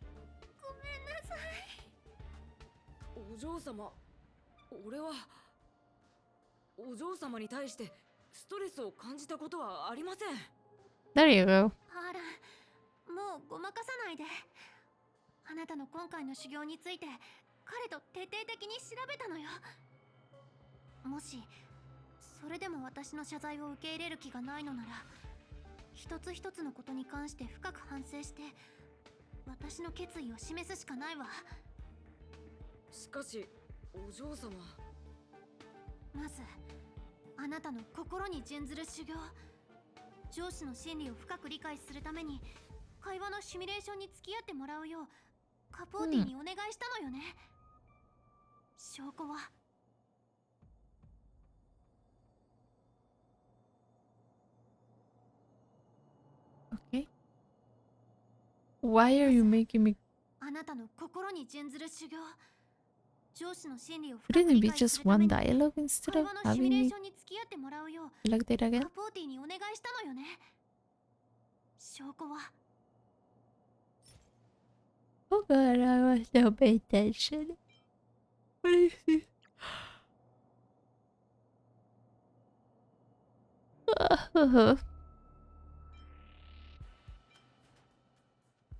ごめんなさい。お嬢様、俺はお嬢様に対してストレスを感じたことはありません。 There you go. あら、もうごまかさないで。あなたの今回の修行について彼と徹底的に調べたのよ。もしそれでも私の謝罪を受け入れる気がないのなら、一つ一つのことに関して深く反省して私の決意を示すしかないわ。しかしお嬢様、まずあなたの心に準ずる修行、上司の心理を深く理解するために会話のシミュレーションに付き合ってもらうようカポーティにお願いしたのよね。証拠はOkay. Why are you making me? あなたの心に準ずる修行、上司の心理を深く Wouldn't it 理 be 解す just るた one めに dialogue instead 会 of 話のシミュレ having ー me ションに付き合ってもらうよう select it again? カポーティにお願いしたのよね。証拠は Oh god, I was not paying attention. What is this?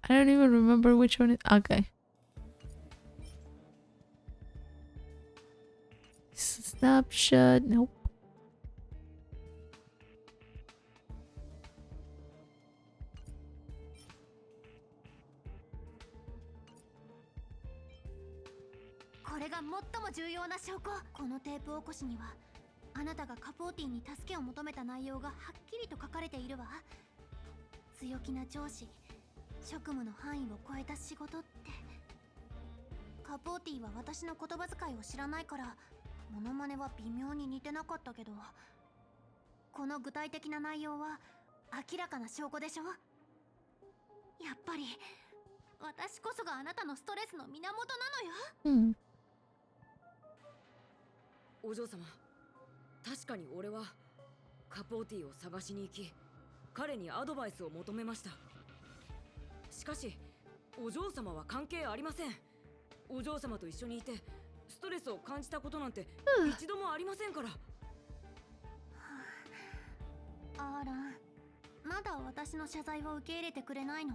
I don't even remember which one it. Okay. Snapshot. Nope.これが最も重要な証拠。このテープ起こしにはあなたがカポーティに助けを求めた内容がはっきりと書かれているわ。強気な上司、職務の範囲を超えた仕事ってカポーティは私の言葉遣いを知らないからモノマネは微妙に似てなかったけど、この具体的な内容は明らかな証拠でしょ。やっぱり私こそがあなたのストレスの源なのよ。お嬢様、確かに俺はカポーティを探しに行き、彼にアドバイスを求めました。しかしお嬢様は関係ありません。お嬢様と一緒にいてストレスを感じたことなんて一度もありませんから。アーラン、まだ私の謝罪を受け入れてくれないの？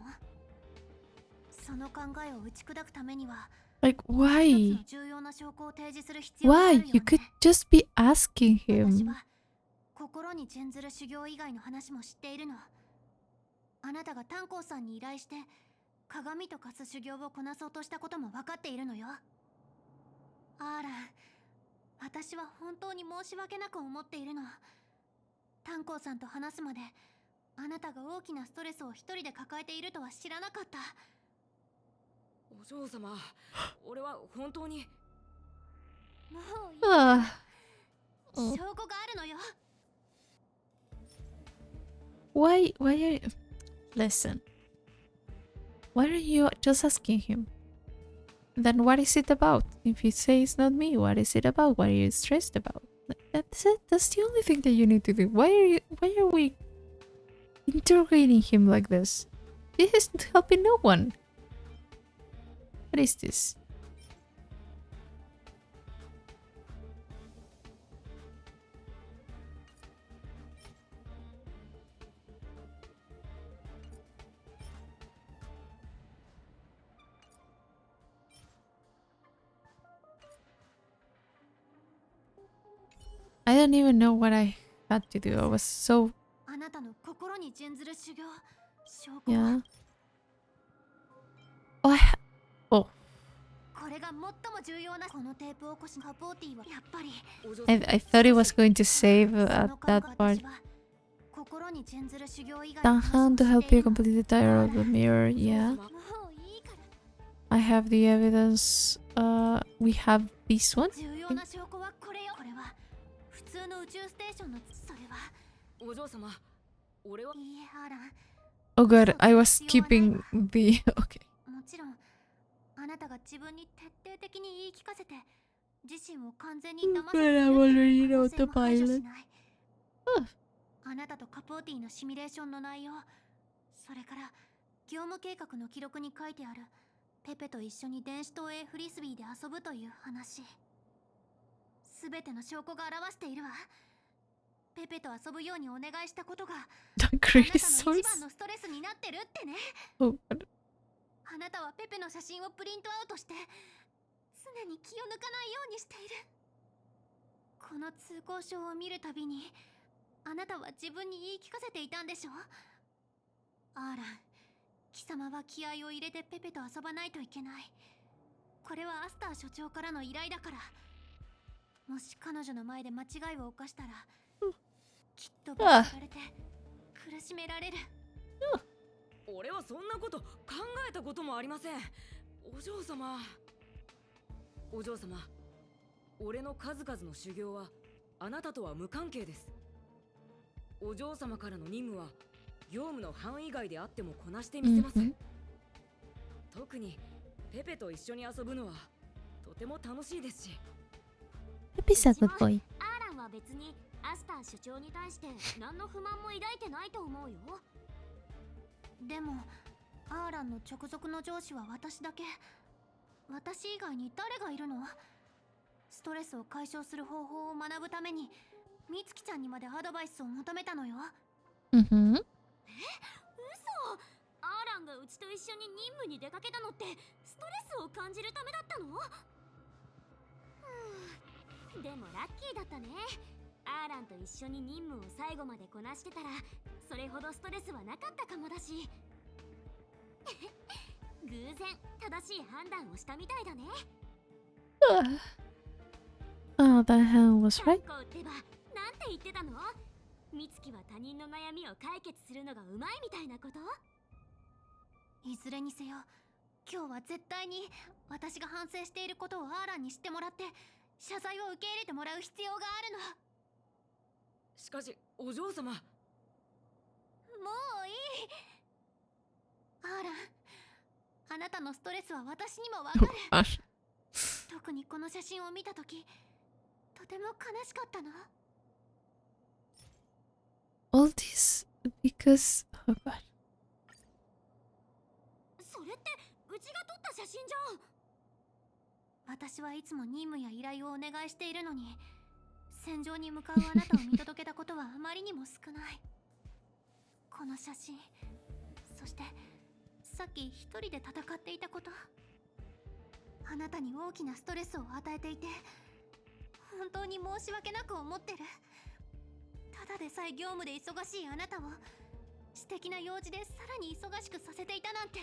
その考えを打ち砕くためには、Like, why? 重要な証拠を提示する必要があるよね。 Why? You could just be asking 私 him. は心に準ずる修行以外の話も知っているの。あなたが炭鉱さんに依頼して鏡と化す修行をこなそうとしたことも分かっているのよ。アーラン、私は本当に申し訳なく思っているの。炭鉱さんと話すまであなたが大きなストレスを一人で抱えているとは知らなかった。お嬢様、俺は本当に。もういい。 Oh. 証拠があるのよ。Why are you... Listen. Why are you just asking him? Then what is it about? If you say it's not me, what is it about? What are you stressed about? That's it. That's the only thing that you need to do. Why are we interrogating him like this? This isn't helping no one. What is this? I don't even know what I had to do. I was so... あなたの心に準ずる修行、証拠。 Yeah. Oh, これが最も重要なこのテープを起こしカポーティはやっぱり I thought it was going to save at that part. 心に準ずる修行以外 Down hand to help you complete the tire of the mirror. Yeah. もういいから I have the evidence. We have this one. 重要な証拠はこれよ。これは普通の宇宙ステーションのそれはお嬢様、俺は。いいえ、アーラン。 Oh god, I was skipping the... Okay. もちろんあなたが自分に徹底的に言い聞かせて自身を完全に騙せ But I'm already 可能性も排除し autopilot. ない。あなたとカポーティのシミュレーションの内容、それから業務計画の記録に書いてあるペペと一緒に電子投影フリスビーで遊ぶという話、すべての証拠が表しているわ。ペペと遊ぶようにお願いしたことが The あなた greatest の一 source. 番のストレスになってるってね。 Oh god. あなたはペペの写真をプリントアウトして常に気を抜かないようにしている。この通行証を見るたびにあなたは自分に言い聞かせていたんでしょ。アーラン、貴様は気合を入れてペペと遊ばないといけない。これはアスター所長からの依頼だから。もし彼女の前で間違いを犯したらきっと罰せられて苦しめられる。俺はそんなこと考えたこともありません。お嬢様、お嬢様、俺の数々の修行はあなたとは無関係です。お嬢様からの任務は業務の範囲外であってもこなしてみせます。特にペペと一緒に遊ぶのはとても楽しいですし。 Pepe's a good boy. アーランは別にアスター所長に対して何の不満も抱いてないと思うよ。でもアーランの直属の上司は私だけ。私以外に誰がいるの？ストレスを解消する方法を学ぶためにみつきちゃんにまでアドバイスを求めたのよ。Mm-hmm. 嘘。アーランがうちと一緒に任務に出かけたのってストレスを感じるためだったの？でもラッキーだったね。アーランと一緒に任務を最後までこなしてたらそれほどストレスはなかったかもだし偶然正しい判断をしたみたいだね。Oh, that hand was タ right. ンコってばなんて言ってたの？ミツキは他人の悩みを解決するのがうまいみたいなこと？いずれにせよ今日は絶対に私が反省していることをアーランに知ってもらって謝罪を受け入れてもらう必要があるの。しかしお嬢様。もういい。アーラン、あなたのストレスは私にもわかる。特にこの写真を見たとき、とても悲しかったの。All this because... Oh god. それってうちが撮った写真じゃん。私はいつも任務や依頼をお願いしているのに、戦場に向かうあなたを見届けたことはあまりにも少ない。この写真、そしてさっき一人で戦っていたこと、あなたに大きなストレスを与えていて本当に申し訳なく思ってる。ただでさえ業務で忙しいあなたを私的な用事でさらに忙しくさせていたなんて。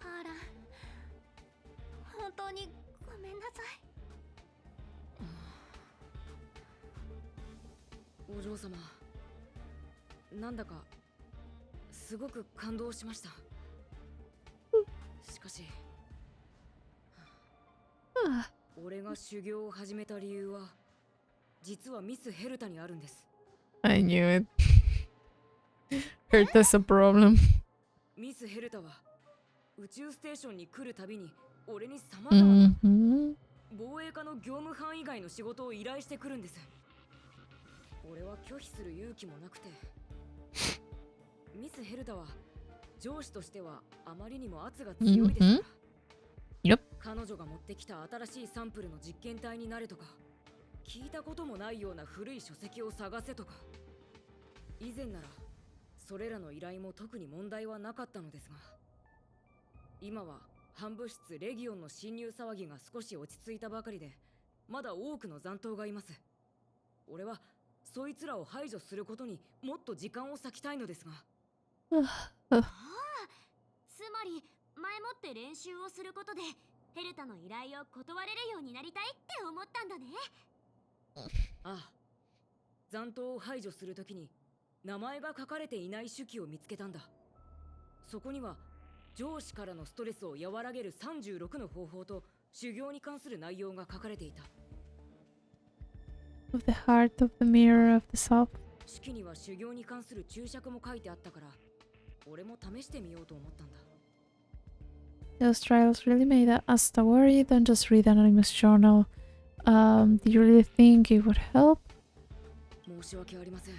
アーラン、本当にごめんなさい。お嬢様、なんだかすごく感動しました。しかし俺が修行を始めた理由は実はミス・ヘルタにあるんです。 I knew it. Herta's a problem. ミス・ヘルタは宇宙ステーションに来るたびに俺に様々な防衛課の業務範囲外の仕事を依頼してくるんです。俺は拒否する勇気もなくて、ミス・ヘルタは上司としてはあまりにも圧が強いですから、彼女が持ってきた新しいサンプルの実験体になれとか、聞いたこともないような古い書籍を探せとか、以前ならそれらの依頼も特に問題はなかったのですが、今は反物質レギオンの侵入騒ぎが少し落ち着いたばかりで、まだ多くの残党がいます。俺はそいつらを排除することにもっと時間を割きたいのですが。ああ、つまり前もって練習をすることでヘルタの依頼を断れるようになりたいって思ったんだね。ああ、残党を排除するときに名前が書かれていない手記を見つけたんだ。そこには上司からのストレスを和らげる36の方法と修行に関する内容が書かれていた。Of the heart, of the mirror, of the self. 手記には修行に関する注釈も書いてあったから、俺も試してみようと思ったんだ。Those trials really made us worry. Don't just read anonymous journal. Do you really think it would help? 申し訳ありません、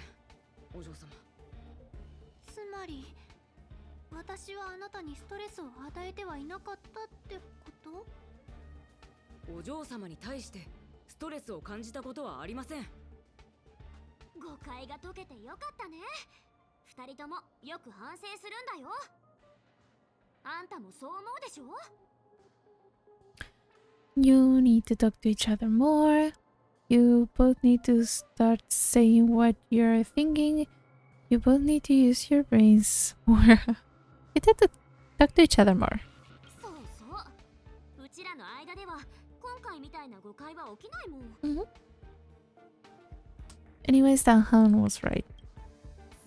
お嬢様。つまり私はあなたにストレスを与えてはいなかったってこと？お嬢様に対してストレスを感じたことはありません。誤解が解けてよかったね。二人ともよく反省するんだよ。あんたもそう思うでしょ？ You need to talk to each other more. You both need to start saying what you're thinking. You both need to use your brains more. You need to talk to each other more. そうそう。うちらの間では今回みたいな誤解は起きないもん。Anyways, Dan-han was right.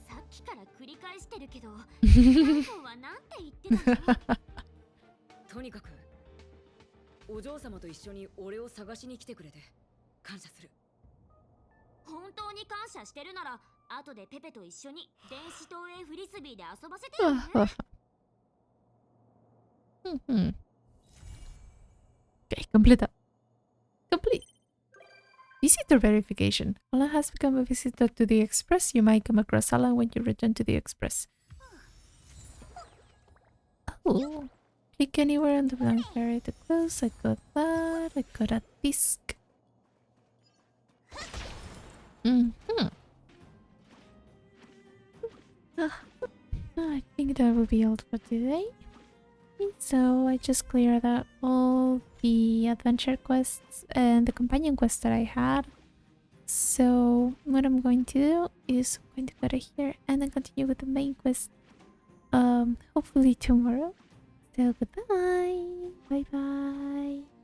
さっきから繰り返してるけど、Dan-hanはなんて言ってたの？とにかくお嬢様と一緒に俺を探しに来てくれて感謝する。本当に感謝してるなら、後でペペと一緒に電子投影フリスビーで遊ばせてよね。Okay, complete. Complete. Visitor verification. Alan has become a visitor to the Express. You might come across Alan when you return to the Express. Oh. Click anywhere on the blank area to close. I got that. I got a disc. I think that will be all for today. So I just cleared out all the adventure quests and the companion quests that I had. So what I'm going to do is I'm going to go to here and then continue with the main quest. Hopefully tomorrow. So goodbye. Bye bye.